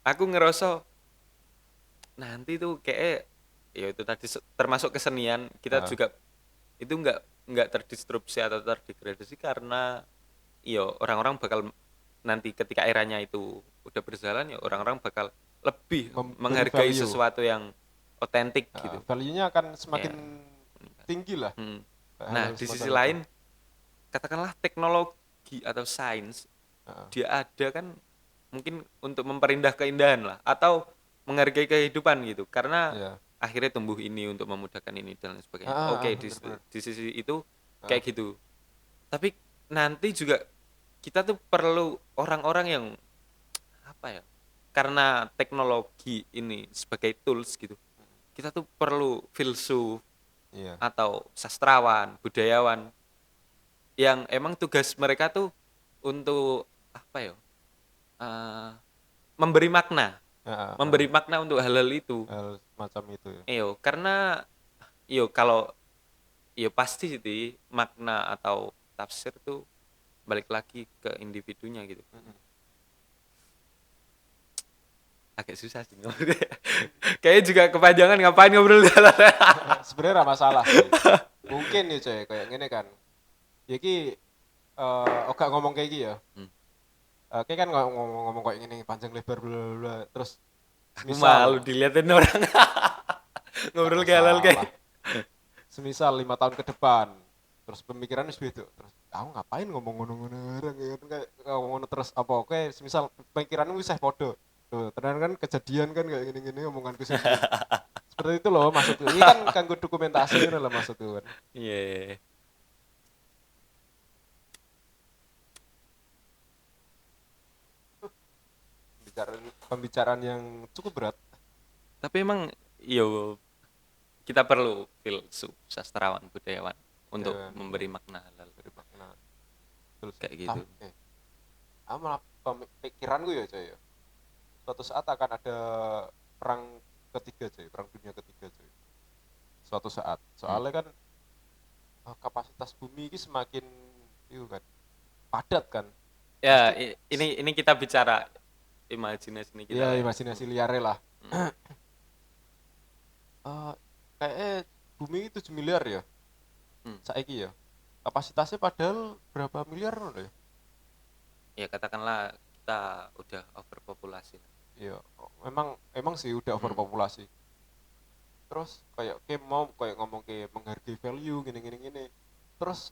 aku ngerasa nanti tuh kayak ya itu tadi termasuk kesenian kita ah, juga itu nggak terdistrupsi atau terdegradasi karena yo orang-orang bakal nanti ketika eranya itu udah berjalan ya orang-orang bakal lebih memberi menghargai value, sesuatu yang otentik gitu value-nya akan ya. semakin tinggi lah, Hmm. Nah hal-hal di sisi semacam itu. lain katakanlah teknologi atau sains Ah, dia ada kan mungkin untuk memperindah keindahan lah atau menghargai kehidupan gitu karena ya, akhirnya tumbuh ini untuk memudahkan ini dan lain sebagainya. Oke, bener-bener, di sisi itu ah, kayak gitu. Tapi nanti juga kita tuh perlu orang-orang yang apa ya? Karena teknologi ini sebagai tools gitu. Kita tuh perlu filsuf iya, atau sastrawan, budayawan yang emang tugas mereka tuh untuk apa ya? eh, memberi makna, memberi makna untuk hal-hal itu. hal semacam itu ya. Karena kalau pasti sih makna atau tafsir tuh balik lagi ke individunya gitu. Mm-mm. Agak susah sih ngomongnya. Kayaknya juga kepanjangan ngapain ngobrol jalan. Sebenarnya gak masalah sih, mungkin ya coy, kayak gini kan, ya ki, gak ngomong kayak gini ya, Hmm. kayak kan ngomong kayak gini panjang lebar bla bla bla. Terus Aku malu semisal diliatin orang gak ngobrol kayak hal kayak. masalah semisal 5 tahun ke depan terus pemikiran wis beda terus aku ngapain ngomong ngono-ngono orang ya kan kayak ngomong terus apa oke semisal pemikiranmu wis podo tuh ternyata kan kejadian kan kayak gini-gini omonganku sing biyen. Seperti itu loh maksudku ini kan kanggo dokumentasi gitu loh maksudku kan Iya. Yeah. pembicaraan yang cukup berat. Tapi emang kita perlu filsuf, sastrawan, budayawan untuk Ya, memberi makna hal-hal dari makna terus kayak gitu. tapi malah pikiranku ya coy ya suatu saat akan ada perang ketiga coy perang dunia ketiga coy suatu saat Hmm. soalnya kan kapasitas bumi ini semakin itu kan padat kan Ya, pasti ini kita bicara imajinasi kita ya lah ya. imajinasi liar lah Hmm. Eh, kayak bumi 7 miliar ya Hmm. saiki ya. Kapasitasnya padahal berapa miliar ngono ya. Ya katakanlah kita udah overpopulasi lah. Iya, memang emang sih udah Hmm. overpopulasi. Terus kayak mau kayak ngomong kayak menghargai value gini gini gini. Terus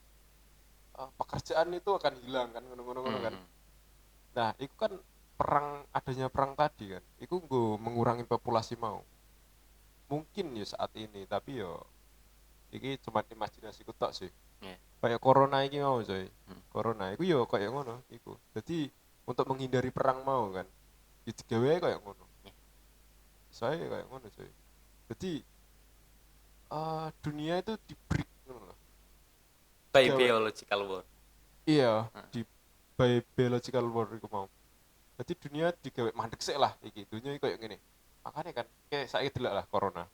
pekerjaan itu akan hilang kan ngono-ngono kan. Hmm. Nah, itu kan adanya perang tadi kan. Itu gue mengurangi populasi mau. Mungkin ya saat ini, tapi yo ini cuma imajinasi ku tok sih. Ya. Kayak corona ini mau coy. Hmm. Corona itu yo kayak ngono iku. Jadi untuk menghindari perang mau kan. Ya digawe kayak ngono. Ya. Saya kayak ngono coy. Jadi dunia itu di break ngono loh. By Digawe. biological war. Iya, Nah, di by biological war iku mau. Jadi dunia digawe mandek sik lah iki. Dunia iki kayak ngene. Makanya kan kayak saya delok lah corona.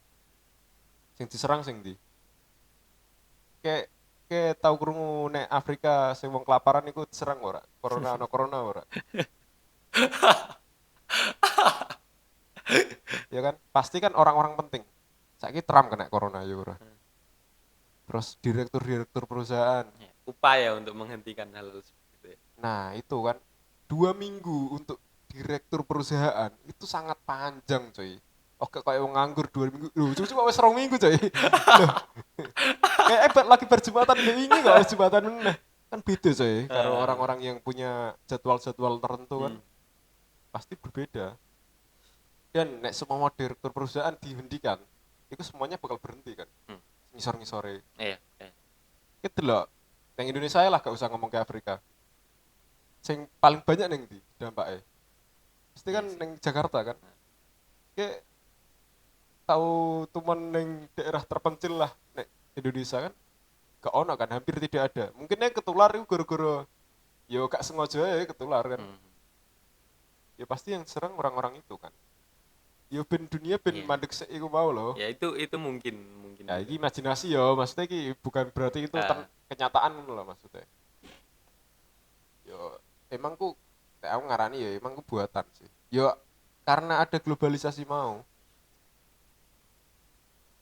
Sing diserang sing di. Kayak kayak tahu krungu nek Afrika sing wong kelaparan iku diserang ora? Corona ora? Ya kan? Pasti kan orang-orang penting. Saiki Trump kena corona ya ora. Terus direktur-direktur perusahaan. ya. Upaya untuk menghentikan hal seperti itu ya. Nah, itu kan 2 minggu untuk direktur perusahaan itu sangat panjang, coy. Oke, kayak wong nganggur 2 minggu. Loh, cuma wes 2 minggu, coy. Loh, kayak lagi berjumatan kayak ini kok berjumatan meneh. Kan beda, coy. Karena orang-orang yang punya jadwal-jadwal tertentu kan Hmm. pasti berbeda. Dan nek semua direktur perusahaan dihentikan, itu semuanya bakal berhenti kan. Hmm. Ngisor-ngisore. Iya, iya. Itu loh. Yang Indonesia lah gak usah ngomong ke Afrika. Sing paling banyak neng di dampaknya. Pasti kan Iya sih. neng Jakarta kan. Kayak tahu teman neng daerah terpencil lah nek Indonesia kan. Gak ono kan, hampir tidak ada. Mungkin yang ketular itu gara-gara yo gak sengaja ya ketular kan. Hmm. Ya pasti yang serang orang-orang itu kan. Yo ben dunia ben Iya. mandek sik iku mau loh. Ya itu mungkin Ya juga. ini imajinasi yo, maksudnya iki bukan berarti itu Ah, kenyataan loh maksudnya. Yo emang ku aku ngarani ya emang ku buatan sih. Yo karena ada globalisasi mau.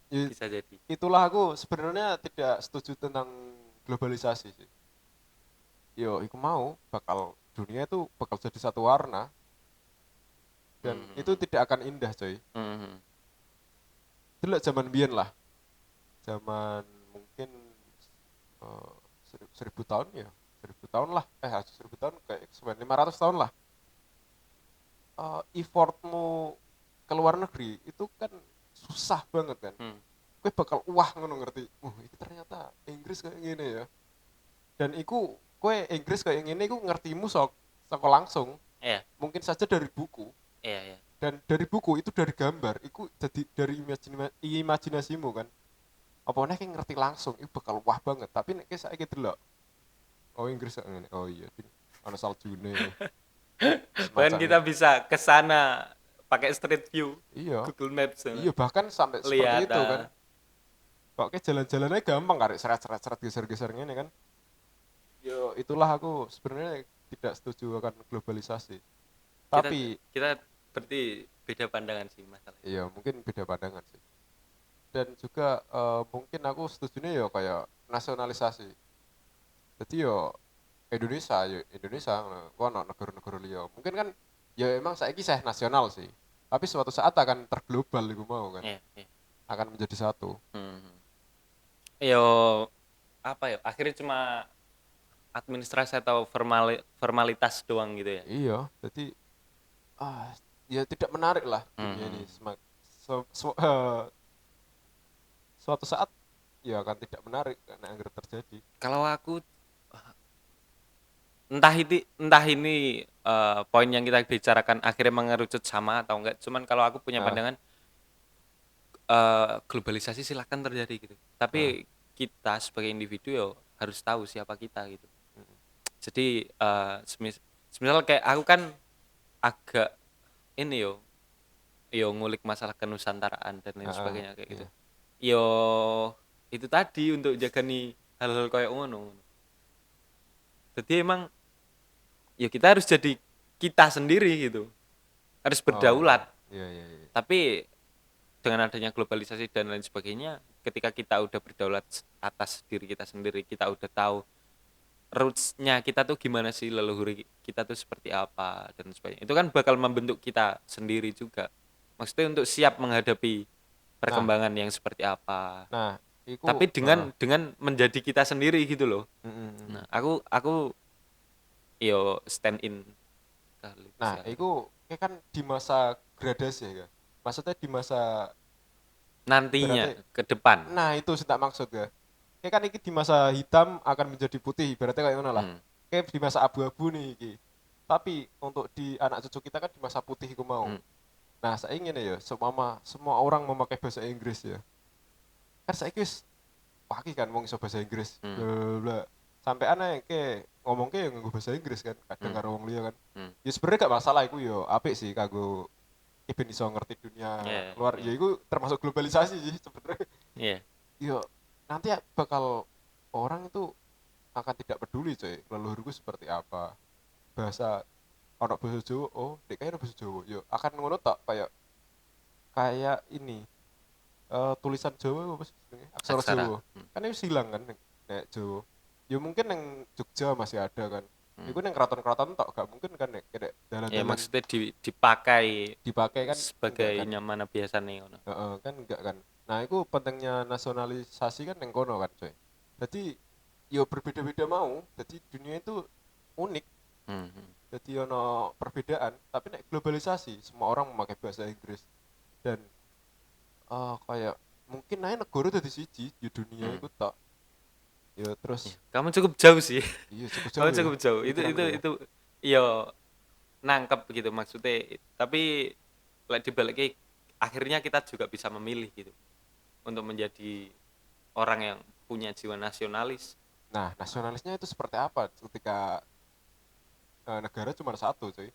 Ya, bisa jadi. itulah aku sebenarnya tidak setuju tentang globalisasi sih. Yo, iku mau bakal dunia itu bakal jadi satu warna dan itu Hmm. tidak akan indah, coy. Hmm. Dulu zaman biyen lah, zaman mungkin 1000 tahun ya, 1000 tahun lah, 1000 tahun kayak 500 tahun lah. Effortmu ke luar negeri itu kan susah banget kan. Hmm. Gue bakal wah ngono ngerti. Itu ternyata Inggris kayak gini ya. Dan iku kue Inggris kayak gini iku ngertimu sok langsung Iya, mungkin saja dari buku iya, iya. dan dari buku itu dari gambar iku jadi dari imajinasimu kan apa nih kayak ngerti langsung itu bakal wah banget tapi nek saya gitu loh oh Inggris kayak gini oh iya ini ada saljune Bahkan semacam kita itu bisa ke sana pakai Street View, iya Google Maps iya sana. bahkan sampai seperti Lihat itu kan kok kayak jalan-jalannya gampang kari seret-seret geser-geser gini kan yo itulah aku sebenarnya tidak setuju akan globalisasi kita tapi kita berarti beda pandangan sih masalah itu. iya mungkin beda pandangan sih dan juga mungkin aku setuju ya kayak nasionalisasi jadi yo Indonesia ono negara-negara liya mungkin kan ya emang saiki saya nasional sih tapi suatu saat akan terglobal iku mau kan Iya, iya. akan menjadi satu Hmm. Yo apa ya? Akhirnya cuma administrasi atau formalitas doang gitu ya. iya jadi ah ya tidak menarik lah dunia ini Hmm. suatu saat ya akan tidak menarik karena agar terjadi Kalau aku entah ini poin yang kita bicarakan akhirnya mengerucut sama atau enggak. Cuman kalau aku punya ah pandangan globalisasi silahkan terjadi gitu. ah Tapi kita sebagai individu yo harus tahu siapa kita gitu. mm, Jadi semisal kayak aku kan agak ini yo ngulik masalah kenusantaraan dan lain sebagainya kayak gitu. iya Yo itu tadi untuk jaga nih hal-hal kayak ngono. Jadi emang ya kita harus jadi kita sendiri gitu. Harus oh berdaulat. iya iya iya Tapi dengan adanya globalisasi dan lain sebagainya, ketika kita udah berdaulat atas diri kita sendiri, kita udah tahu roots-nya kita tuh gimana sih, leluhur kita tuh seperti apa dan sebagainya. Itu kan bakal membentuk kita sendiri juga. Maksudnya untuk siap menghadapi Nah, perkembangan yang seperti apa. nah, iku Tapi dengan menjadi kita sendiri gitu loh. mm, mm, mm. Nah, aku yo stand in kali Nah, sekarang. iku kayak kan di masa gradasi ya. Maksudnya di masa Nantinya ibaratnya ke depan. nah itu sih tak maksud ya. Kayak kan ini di masa hitam akan menjadi putih, ibaratnya kayak mana lah. Hmm. Kayak di masa abu-abu nih iki. Tapi untuk di anak cucu kita kan di masa putih iku mau. Hmm. Nah, saya ingin ya semua orang memakai bahasa Inggris ya. Kan saya wis pagi kan mau iso bahasa Inggris. Hmm. Bla bla bla. Sampai aneh ke ngomong ke nganggo bahasa Inggris kan, kadang Hmm. karo wong liya kan. Hmm. Ya sebenarnya gak masalah iku yo apik sih kanggo ben iso ngerti dunia Yeah, luar. Ya yeah, iku termasuk globalisasi sih sebenarnya. yeah. Yo nanti bakal orang itu akan tidak peduli coy leluhurku seperti apa, bahasa ono bahasa Jawa, oh dek kayaknya bahasa Jawa yo akan ngono tak kayak kayak ini tulisan Jawa apa sih jenenge? Aksara Aksara. Jawa kan itu silang kan nek Jawa ya mungkin yang Jogja masih ada kan Hmm. itu yang keraton-keraton tak gak mungkin kan nek kayak Ya dalan-dalan maksudnya dipakai dipakai kan enggak sebagai kan. nyaman biasa nih ngono. Heeh, kan enggak kan. Nah, itu pentingnya nasionalisasi kan yang kono kan, coy. Jadi yo berbeda-beda mau. Jadi dunia itu unik. Hmm. Hmm. Jadi ono perbedaan, tapi nek globalisasi semua orang memakai bahasa Inggris dan kayak mungkin aja negara dari siji di dunia Hmm. itu tak. Ya Ya, terus kamu cukup jauh sih. iya cukup Kamu jauh ya cukup jauh. pikiranku ya. Itu yo nangkep gitu maksudnya. Tapi lek dibalik akhirnya kita juga bisa memilih gitu untuk menjadi orang yang punya jiwa nasionalis. Nah, nasionalisnya itu seperti apa ketika negara cuma satu, coy.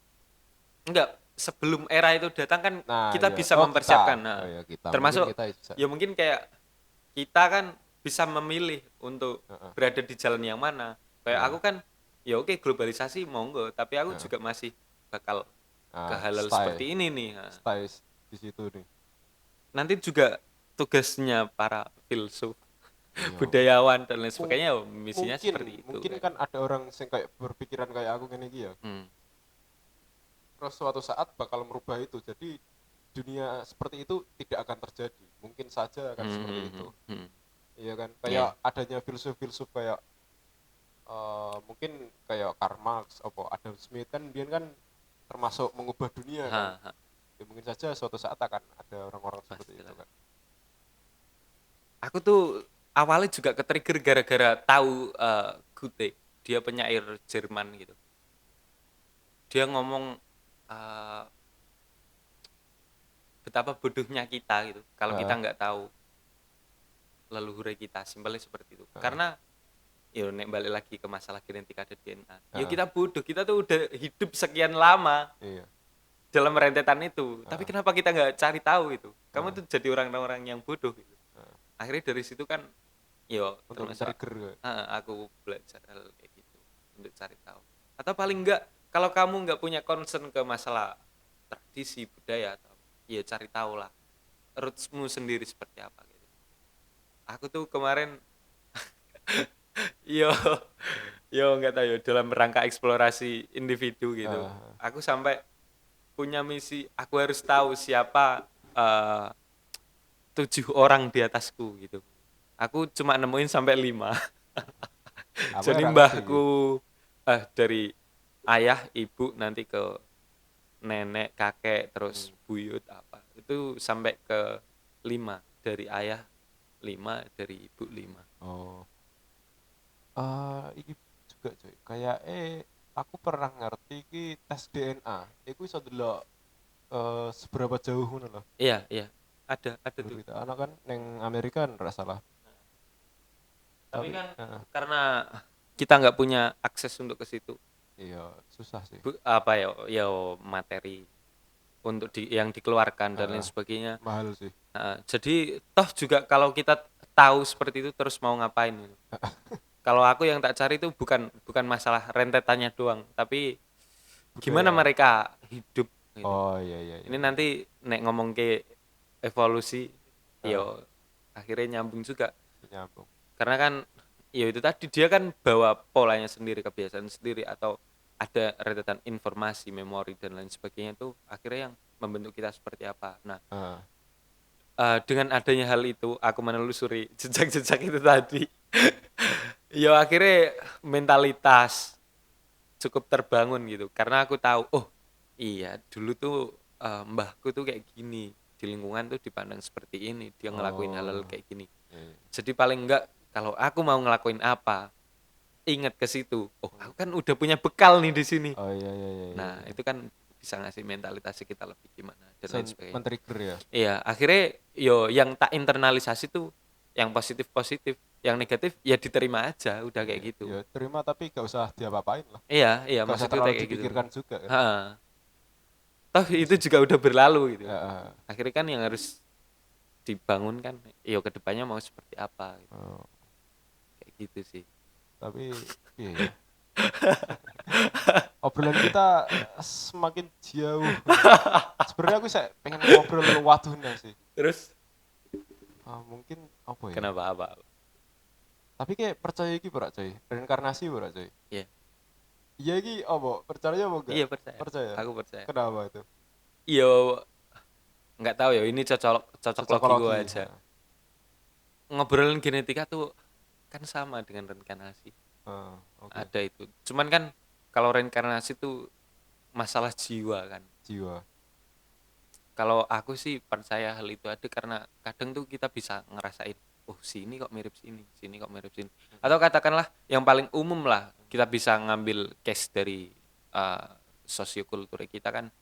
Enggak, sebelum era itu datang kan Nah, kita ya. bisa Oh, mempersiapkan. kita. Nah, Oh ya, kita. Mungkin termasuk kita bisa. ya mungkin kayak kita kan bisa memilih untuk Heeh. berada di jalan yang mana. Kayak Iya. aku kan ya oke globalisasi monggo, tapi aku Heeh. juga masih bakal ke Nah, hal stay seperti ini nih. Nah, stay di situ nih. nanti juga tugasnya para filsuf, Iya. budayawan dan lain Mung- sebagainya misinya mungkin seperti itu mungkin kan. kan ada orang yang kayak berpikiran kayak aku gini ya. Hmm. Terus suatu saat bakal merubah itu. Jadi dunia seperti itu tidak akan terjadi. Mungkin saja akan Hmm. seperti Hmm. itu. Hmm. Hmm. Iya kan? Kayak Ya. adanya filsuf-filsuf kayak mungkin kayak Karl Marx apa Adam Smith kan dia kan termasuk mengubah dunia kan. Ha, ha. Ya mungkin saja suatu saat akan ada orang-orang seperti itu Pastilah. kan. Aku tuh awalnya juga ke-trigger gara-gara tahu Goethe, dia penyair Jerman gitu. Dia ngomong eh, betapa bodohnya kita gitu kalau kita Heeh, nggak tahu leluhur kita, simpelnya seperti itu. heeh, Karena ya nek balik lagi ke masalah genetika dan DNA. Ya heeh, kita bodoh, kita tuh udah hidup sekian lama iya, dalam rentetan itu. Tapi heeh, kenapa kita nggak cari tahu itu? Kamu heeh, tuh jadi orang-orang yang bodoh gitu. heeh. Akhirnya dari situ kan yo Untuk termasuk men-trigger. aku belajar hal kayak gitu untuk cari tahu. Atau paling enggak kalau kamu nggak punya concern ke masalah tradisi budaya atau ya cari tahu lah rootsmu sendiri seperti apa gitu. Aku tuh kemarin yo yo nggak tahu yo dalam rangka eksplorasi individu gitu. Heeh, Aku sampai punya misi aku harus tahu siapa 7 orang di atasku gitu. Aku cuma nemuin sampai 5. aku Jadi ora ngerti iki. mbahku dari ayah, ibu nanti ke nenek, kakek, terus Hmm. buyut apa. Itu sampai ke 5 dari ayah 5 dari ibu 5. Oh, iki juga coy. Kayak aku pernah ngerti iki tes DNA. Iku iso delok seberapa jauh ngono loh. Iya, iya. Ada tuh. Berita anak kan neng Amerika kan nggak salah. Tapi Tapi kan karena kita nggak punya akses untuk ke situ. iya susah sih. Apa ya, ya materi untuk yang dikeluarkan dan lain Heeh, sebagainya. mahal sih. Jadi toh juga kalau kita tahu seperti itu terus mau ngapain gitu. Kalau aku yang tak cari itu bukan bukan masalah rentetannya doang, tapi gimana Budaya. mereka hidup gitu. Oh iya iya iya Ini iya. nanti nek ngomong ke evolusi Heeh, yo akhirnya nyambung juga. nyambung. Karena kan ya itu tadi dia kan bawa polanya sendiri, kebiasaan sendiri atau ada rentetan informasi, memori dan lain sebagainya itu akhirnya yang membentuk kita seperti apa. Nah, Heeh. dengan adanya hal itu aku menelusuri jejak-jejak itu tadi. Ya akhirnya mentalitas cukup terbangun gitu karena aku tahu oh iya dulu tuh mbahku tuh kayak gini di lingkungan tuh dipandang seperti ini dia ngelakuin hal-hal Oh, kayak gini iya, iya. jadi paling enggak kalau aku mau ngelakuin apa ingat ke situ oh Hmm. aku kan udah punya bekal nih di sini Oh iya iya iya iya, nah iya. itu kan bisa ngasih mentalitas kita lebih gimana dan lain sebagainya Men-trigger ya. iya akhirnya yo yang tak internalisasi tuh yang positif positif yang negatif ya diterima aja udah Iya, kayak gitu ya terima tapi gak usah diapa-apain lah. iya iya Gak usah maksudku terlalu kayak gitu. dipikirkan juga kan. Heeh. Toh Iya itu sih. juga udah berlalu gitu. Heeh. Akhirnya kan yang harus dibangun kan, yo kedepannya mau seperti apa gitu. Oh, Kayak gitu sih. tapi iya ya. Obrolan kita semakin jauh. Sebenarnya aku saya pengen ngobrol waduhnya sih. Terus Mungkin apa ya? kenapa apa? Tapi kayak percaya iki ora coy? Reinkarnasi ora coy? Iya, Iya iki apa? Percaya apa enggak? iya percaya. Percaya. Aku percaya. Kenapa itu? Yo nggak tahu ya ini cocok cocok logiku Cocokologi. aja. Ngobrolin genetika tuh kan sama dengan reinkarnasi. Oke. Ada itu. Cuman kan kalau reinkarnasi tuh masalah jiwa kan. Jiwa. Kalau aku sih percaya hal itu ada karena kadang tuh kita bisa ngerasain oh sini kok mirip sini kok mirip sini atau katakanlah yang paling umum lah kita bisa ngambil case dari uh, sosiokultur kita kan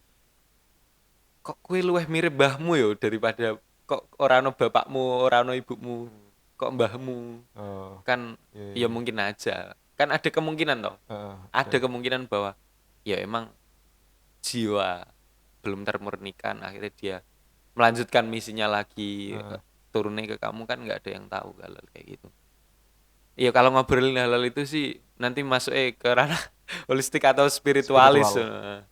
kok kue luweh mirip mbahmu yo daripada kok ora ono bapakmu ora ono ibumu Hmm. kok mbahmu Oh, kan iya ya iya. mungkin aja kan ada kemungkinan toh ada Dan kemungkinan bahwa ya emang jiwa belum termurnikan akhirnya dia melanjutkan misinya lagi heeh, turunnya ke kamu kan nggak ada yang tahu hal kayak gitu. Iya kalau ngobrolin hal-hal itu sih nanti masuk ke ranah holistik atau spiritualis spiritual.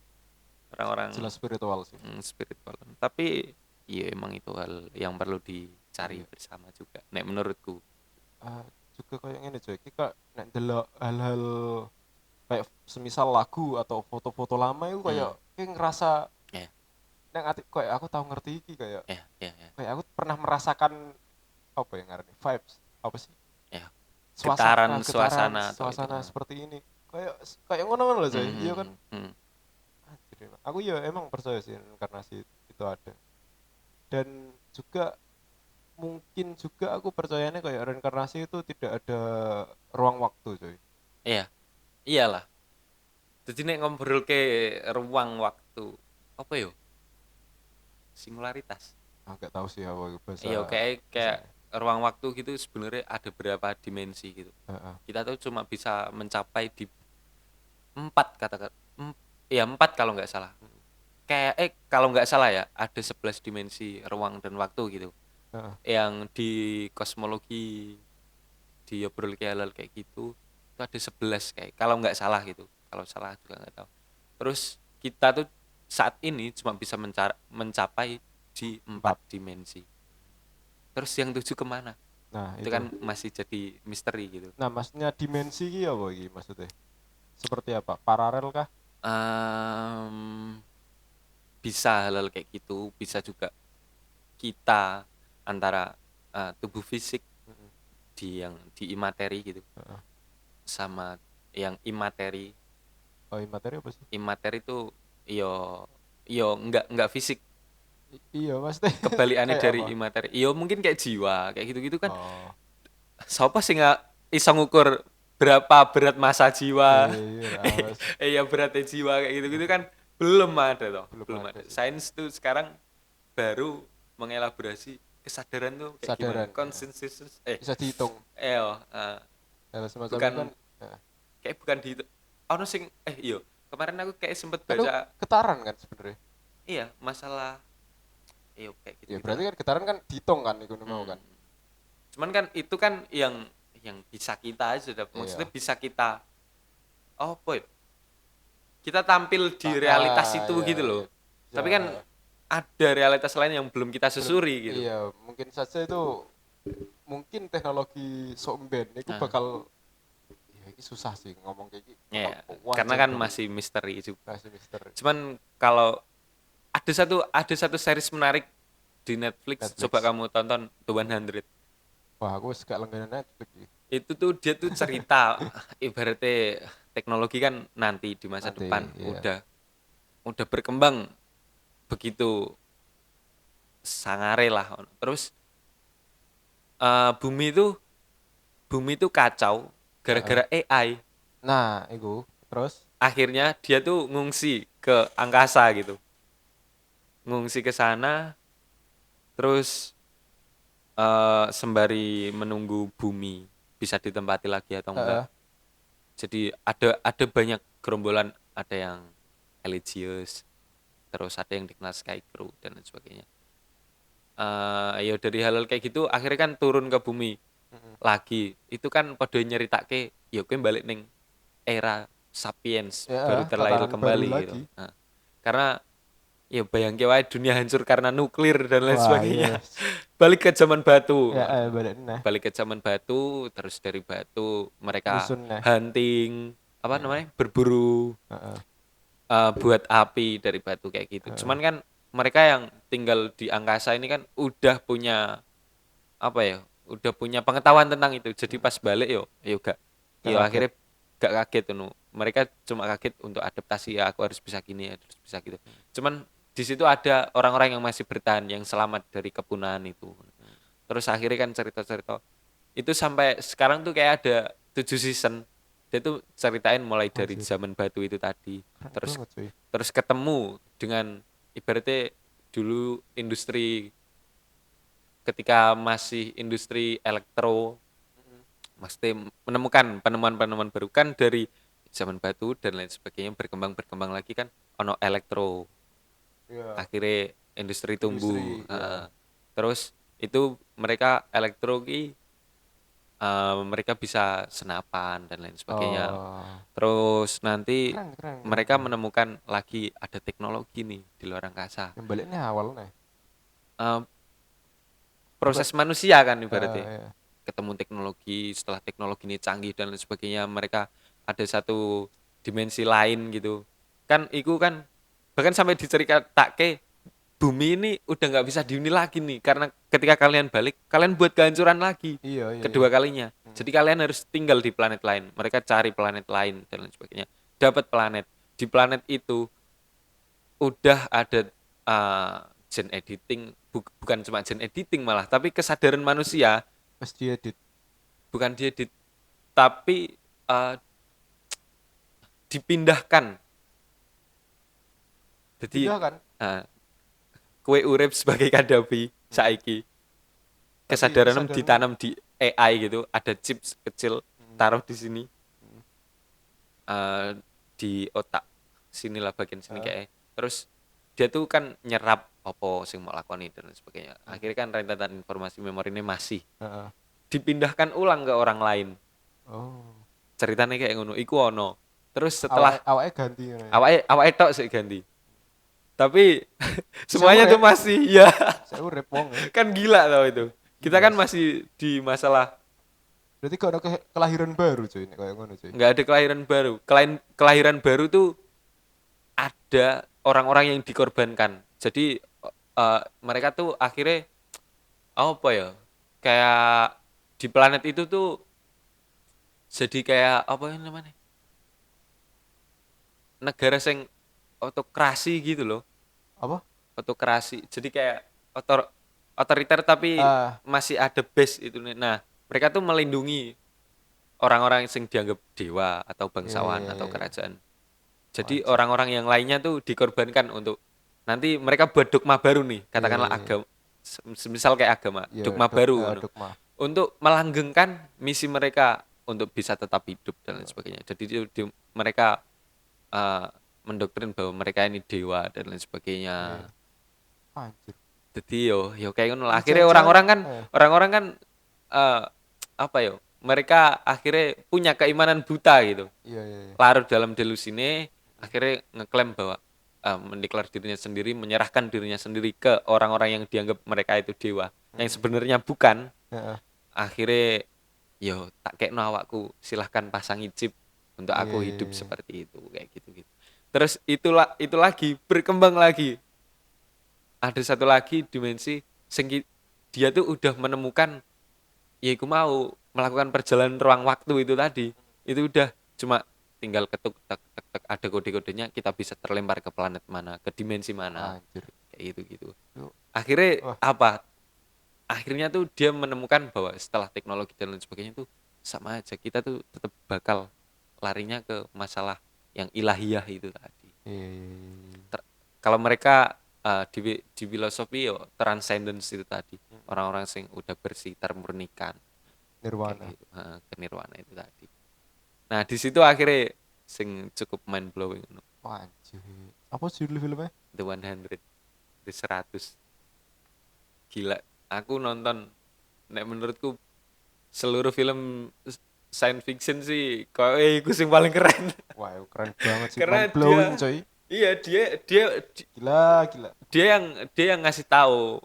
orang-orang Jelas spiritual sih. spiritual. Tapi iya emang itu hal yang perlu dicari Iya. bersama juga. Nek menurutku. Ah, juga kayak ngene coy. Kita nek ndelok hal-hal kayak semisal lagu atau foto-foto lama itu Hmm, kayak ngerasa ya, nek ati kayak aku tahu ngerti iki kayak ya, ya, ya, kayak aku pernah merasakan apa ya ngarani vibes apa sih ya. suasana Getaran getaran suasana atau itu. suasana seperti ini kayak kayak ngono loh coy iya kan. Hmm, hmm, Anjir, aku ya emang percaya sih reinkarnasi itu ada dan juga mungkin juga aku percayanya kayak reinkarnasi itu tidak ada ruang waktu coy. iya, iyalah. Jadi nek ngobrol ke ruang waktu apa yo? Singularitas. Agak tahu sih apa bahasa Iya kayak bahasanya. ruang waktu gitu sebenarnya ada berapa dimensi gitu. Heeh, Kita tuh cuma bisa mencapai di empat katakan ya empat kalau nggak salah. Kayak kalau nggak salah ya ada 11 dimensi ruang dan waktu gitu. heeh, Yang di kosmologi di obrol halal kayak gitu itu ada 11 kayak kalau nggak salah gitu. Kalau salah juga nggak tahu. Terus kita tuh saat ini cuma bisa mencapai di empat empat. dimensi. Terus yang tujuh kemana? Nah Itu itu. kan masih jadi misteri gitu. Nah maksudnya dimensi iki apa iki maksudnya seperti apa paralel kah? Em, bisa hal-hal kayak gitu, bisa juga kita antara tubuh fisik Mm-mm. di imateri gitu Heeh. sama yang imateri. Oh iya, materi apa sih? Imateri itu yo yo nggak fisik, Iya maksudnya kebalikannya kayak dari apa? imateri. Yo mungkin kayak jiwa, kayak gitu-gitu kan. Oh Siapa sih nggak bisa ngukur berapa berat massa jiwa? iya awas. Ya beratnya jiwa kayak gitu-gitu kan belum ada toh, Belum belum ada ada. sih Sains tuh sekarang baru mengelaborasi kesadaran tuh kayak gimana, kesadaran ya. konsensus Bisa dihitung hal semacam itu kan bukan ya. kayak bukan di ono sing iyo kemarin aku kayak sempet Kan itu baca getaran kan sebenarnya. iya masalah iyo kayak gitu Ya berarti gitulah. kan getaran kan dihitung kan itu mau Hmm. kan. Cuman kan itu kan yang bisa kita aja maksudnya Iya. bisa kita oh boy kita tampil di realitas Ah itu ya gitu loh ya. Ya, tapi kan ada realitas lain yang belum kita Belum, susuri gitu. iya, mungkin saja itu, mungkin teknologi soundband itu Nah, bakal, ya ini susah sih ngomong kayak gini, bakal ya, karena wajar kan dari masih misteri juga. kasih misteri Cuman kalau ada satu series menarik di Netflix, coba Netflix. kamu tonton The 100. Wah, aku gak langganan Netflix sih. Itu tuh dia tuh cerita ibaratnya teknologi kan nanti di masa Nanti, depan iya. udah berkembang begitu sangare lah. Terus bumi itu kacau Heeh. gara-gara AI. Nah, itu terus. Akhirnya dia tuh ngungsi ke angkasa gitu. Ngungsi ke sana terus sembari menunggu bumi bisa ditempati lagi atau enggak. Heeh. Jadi ada banyak gerombolan, ada yang religius, terus ada yang dikenal Sky Crew dan lain sebagainya. Ya dari hal-hal kayak gitu akhirnya kan turun ke bumi Mm-mm. lagi. Itu kan pada nyeritake ya kowe balik ning era sapiens Ya, baru terlahir tatanan baru kembali gitu. lagi. Nah, karena ya bayangke wae dunia hancur karena nuklir dan lain Wah, sebagainya. yes. Balik ke zaman batu. Ya, balik nih. Balik ke zaman batu, terus dari batu mereka Nyusun nih. hunting, apa Mm-mm. namanya? Berburu, Heeh. buat api dari batu kayak gitu. Heeh. Cuman kan mereka yang tinggal di angkasa ini kan udah punya apa ya? Udah punya pengetahuan tentang itu. Jadi Mm. pas balik yo gak Gak yo kaget. akhirnya gak kaget tuh. Mereka cuma kaget untuk adaptasi, ya aku harus bisa gini, harus bisa gitu. Cuman di situ ada orang-orang yang masih bertahan, yang selamat dari kepunahan itu. Terus akhirnya kan cerita-cerita itu sampai sekarang tuh kayak ada 7 season. Dia tuh ceritain mulai dari Anjir, zaman batu itu tadi, keren terus banget cuy. terus ketemu dengan ibaratnya dulu industri, ketika masih industri elektro, mesti menemukan penemuan-penemuan baru kan dari zaman batu dan lain sebagainya, berkembang lagi kan ono elektro, Iya, akhirnya industri tumbuh. industri, ya. Terus itu mereka elektro ki, mereka bisa senapan dan lain sebagainya. Oh, Terus nanti keren, keren, keren, mereka keren. menemukan lagi ada teknologi nih di luar angkasa. Yang baliknya awal nih. Eh, Bukan, Proses manusia kan ibaratnya. ya. Ketemu teknologi, setelah teknologi ini canggih dan lain sebagainya, mereka ada satu dimensi lain gitu. Kan itu kan bahkan sampai diceritakan bumi ini udah nggak bisa dihuni lagi nih karena ketika kalian balik kalian buat kehancuran lagi Iya, iya, iya. kedua kalinya, Hmm. jadi kalian harus tinggal di planet lain, mereka cari planet lain dan lain sebagainya, dapat planet, di planet itu udah ada gen editing, bukan cuma gen editing malah, tapi kesadaran manusia, Pas diedit. bukan diedit tapi uh, dipindahkan, jadi Pindah kan? uh, kue urip sebagai Kadafi Hmm. saiki, Tapi kesadaran kesadaranmu, ditanam di AI gitu, ada chip kecil hmm, taruh di sini, hmm, eh, di otak sinilah bagian sini eh, kayak, terus dia tuh kan nyerap apa sing mau lakoni dan lain sebagainya, hmm, akhirnya kan rentetan informasi memori ini masih eh. dipindahkan ulang ke orang lain, Oh, ceritanya kayak ngono iku ono. Terus setelah awalnya ganti ngono ya. awake awake tok sih ganti, tapi Bisa semuanya tuh urip, masih ya. saya urip wong ya. Kan gila tau itu, kita kan Yes. masih di masalah. Berarti kok ada kelahiran baru cuy, nek kayak ngono cuy. Nggak ada kelahiran baru. Kelahiran baru tuh ada orang-orang yang dikorbankan. Jadi mereka tuh akhirnya apa ya? Kayak di planet itu tuh jadi kayak apa yang namanya? Negara yang otokrasi gitu loh. Apa? Otokrasi. Jadi kayak otoriter tapi Ah, masih ada base itu. Nah, mereka tuh melindungi orang-orang yang dianggap dewa atau iya, bangsawan iya, atau iya, iya. kerajaan. Jadi Wajib. orang-orang yang lainnya tuh dikorbankan untuk nanti mereka buat dogma baru nih, Iya, iya, katakanlah iya. agama, semisal kayak agama, Iya, dogma baru ngono, dogma. untuk melanggengkan misi mereka untuk bisa tetap hidup dan lain sebagainya. Jadi mereka eh, mendoktrin bahwa mereka ini dewa dan lain Iya. sebagainya. Anjir. Jadi yo kayak ngono lah. Ini Akhirnya jangan-jangan, orang-orang kan eh, apa yo? Mereka akhirnya punya keimanan buta gitu, iya, iya, iya. larut dalam delusi ini, akhirnya ngeklaim bahwa mendeklar dirinya sendiri, menyerahkan dirinya sendiri ke orang-orang yang dianggap mereka itu dewa, yang sebenarnya bukan. Heeh. Akhirnya yo tak kekno awakku, silahkan pasangi chip untuk Iya aku iya hidup iya. seperti itu kayak gitu-gitu. Terus itu lagi berkembang lagi. Ada satu lagi dimensi dia tuh udah menemukan ya iku mau melakukan perjalanan ruang waktu itu tadi. Itu udah cuma tinggal ketuk tek tek tek ada kode-kodenya kita bisa terlempar ke planet mana, ke dimensi mana Anjir. kayak gitu-gitu. Itu Akhirnya wah, apa? Akhirnya tuh dia menemukan bahwa setelah teknologi dan lain sebagainya tuh sama aja kita tuh tetap bakal larinya ke masalah yang ilahiyah itu tadi. iya iya iya, iya. Kalau mereka di filosofi yo transcendence itu tadi, Mm. orang-orang sing udah bersih termurnikan kayak Nirwana. gitu, ke nirwana itu tadi. Nah di situ akhirnya sing cukup mind blowing, Wah, anjir. Apa judul filmnya? The 100, The 100. Gila, aku nonton, nek menurutku seluruh film science fiction sih kok iku sing paling keren. Wah, keren banget sih. Karena Mind blowing, dia coy. iya Gila, gila. dia yang ngasih tahu,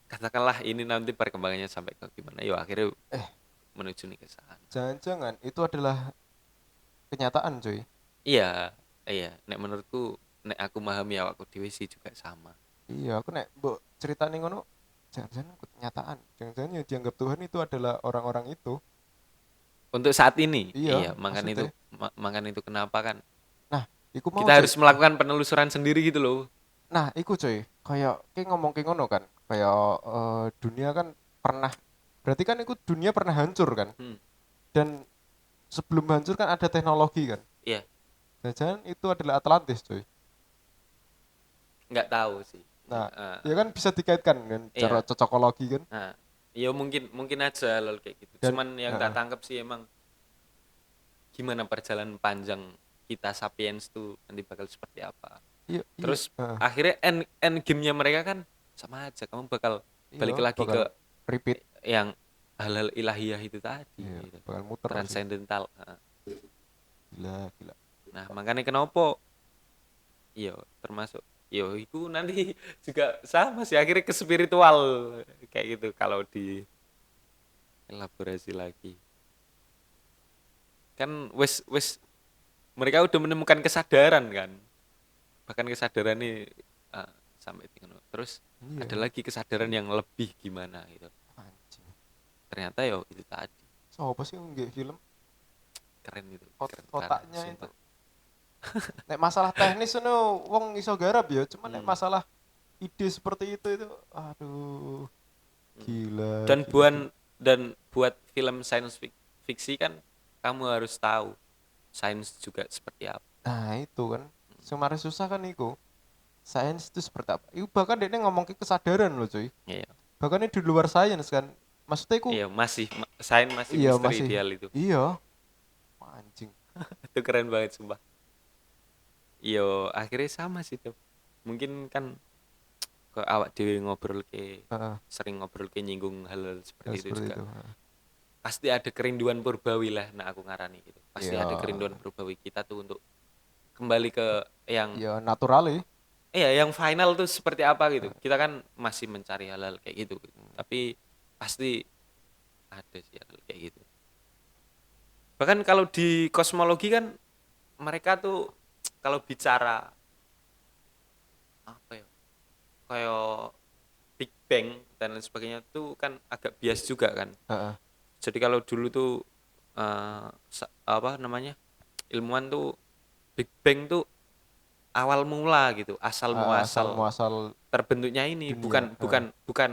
katakanlah ini nanti perkembangannya sampai ke gimana, yo akhirnya Eh, menuju nih ke sana. jangan-jangan itu adalah kenyataan, coy. Iya, iya, nek menurutku, nek aku memahami awakku dhewe sih juga sama. Iya, aku nek mbok ceritane ngono, jangan-jangan itu kenyataan. Jangan-jangan yang dianggap Tuhan itu adalah orang-orang itu. Untuk saat ini, Iya, iya, maksudnya. makan itu kenapa kan Nah, iku mau, kita coy. harus melakukan penelusuran sendiri gitu loh. Nah, iku coy, kayak ngomong kayak ngono kan, kayak dunia kan pernah, berarti kan iku dunia pernah hancur kan, Hmm, dan sebelum hancur kan ada teknologi kan, iya, dan jangan itu adalah Atlantis coy. nggak tahu sih. Nah, Eh, ya kan bisa dikaitkan kan, cara iya, cocokologi kan, nah, ya mungkin mungkin aja lol kayak gitu. dan Cuman yang tak heeh, tangkap sih emang gimana perjalanan panjang kita sapiens tuh nanti bakal seperti apa. iya iya, Terus heeh, akhirnya end game-nya mereka kan sama aja, kamu bakal iya balik lagi bakal ke repeat, yang hal-hal ilahiyah itu tadi iya gitu. bakal muter sih, Transcendental. gila gila. Nah, makanya kenapa iya termasuk yo itu nanti juga sama sih akhirnya ke spiritual kayak gitu kalau di elaborasi lagi. Kan wes mereka udah menemukan kesadaran kan. Bahkan kesadaran ini sampai tinggal. Terus ada Iya, lagi kesadaran yang lebih gimana gitu. anjing. Ternyata yo itu tadi So apa sih nggak film keren itu, keren parah kotaknya itu? sumpah. Nek masalah teknis itu wong iso garap ya, cuman nek Hmm. masalah ide seperti itu aduh, Hmm. gila Dan gila gila. buat film science fiksi kan kamu harus tahu sains juga seperti apa. Nah itu kan semarin susah kan iku, sains itu seperti apa, iku bahkan dia ngomong ke kesadaran loh cuy, Iya, bahkan ini di luar sains kan, maksudnya iku iya masih sains masih iya misteri masih, ideal itu. iya anjing. Itu keren banget sumpah. Iya, akhirnya sama sih tuh. Mungkin kan ke awak dewi ngobrol ke Heeh, sering ngobrol ke nyinggung hal-hal hal seperti itu seperti juga. itu, heeh. Pasti ada kerinduan purbawi lah, nah aku ngarani gitu. Pasti Iya ada kerinduan purbawi kita tuh untuk kembali ke yang iya natural ya. yang final tuh seperti apa gitu. Kita kan masih mencari hal-hal kayak gitu. Tapi pasti ada sih hal kayak gitu. Bahkan kalau di kosmologi kan mereka tuh kalau bicara apa ya? Kayak Big Bang dan lain sebagainya tuh kan agak bias juga kan. Heeh. Jadi kalau dulu tuh apa namanya? Ilmuwan tuh Big Bang tuh awal mula gitu, asal Asal muasal muasal terbentuknya ini dunia, bukan heeh. bukan bukan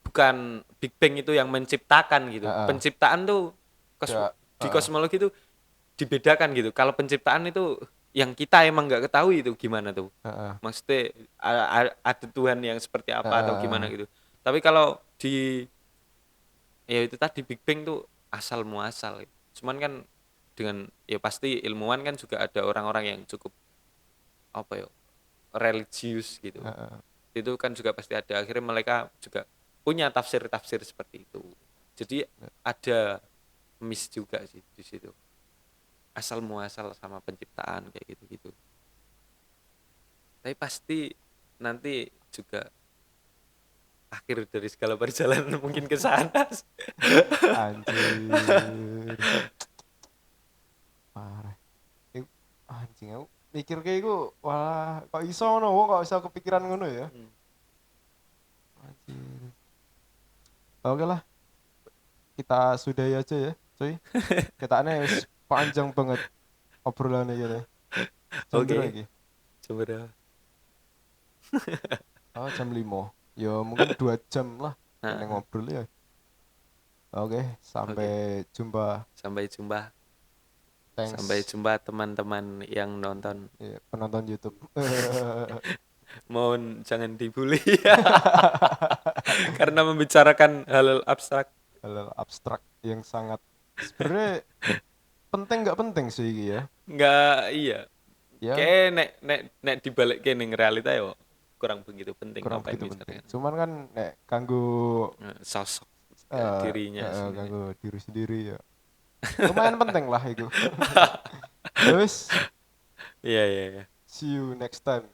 bukan Big Bang itu yang menciptakan gitu. Heeh. Penciptaan tuh Ja, di heeh. kosmologi itu dibedakan gitu. Kalau penciptaan itu yang kita emang nggak ketahui itu gimana tuh. Heeh. Maksudnya ada Tuhan yang seperti apa atau gimana Heeh. gitu. Tapi kalau di ya itu tadi Big Bang tuh asal muasal. Cuman kan dengan ya pasti ilmuwan kan juga ada orang-orang yang cukup apa ya religius gitu. Heeh. Itu kan juga pasti ada. Akhirnya mereka juga punya tafsir-tafsir seperti itu. Jadi ada miss juga sih di situ. Asal muasal sama penciptaan kayak gitu-gitu. Tapi pasti nanti juga akhir dari segala perjalanan mungkin ke sana. Anjir. Parah. Iku, anjing aku mikir kayak iku wah kok iso ngono wong kok iso kepikiran ngono ya. Hmm. Anjir. Oke lah, kita sudahi aja ya, cuy. Kita wis panjang banget obrolannya gini. Jam berapa Oke, lagi? coba. Oh, jam 5. Ya mungkin 2 jam lah kena Nah, ngobrol ya. Oke, oke. sampai jumpa. Sampai jumpa. Sampai Thanks jumpa teman-teman yang nonton. ya, penonton YouTube. Mohon jangan dibully karena membicarakan hal abstrak. Hal abstrak yang sangat sebenarnya penting nggak penting sih ini ya. Enggak, iya. Ya, Kayak nek nek nek dibalik ning realita yo kurang begitu penting kurang ngapain begitu penting. bicarakan. Cuman kan nek kanggo Sosok eh dirinya sendiri. kanggo diri sendiri ya. Lumayan penting lah itu. Ya wis, Iya, iya, iya. see you next time.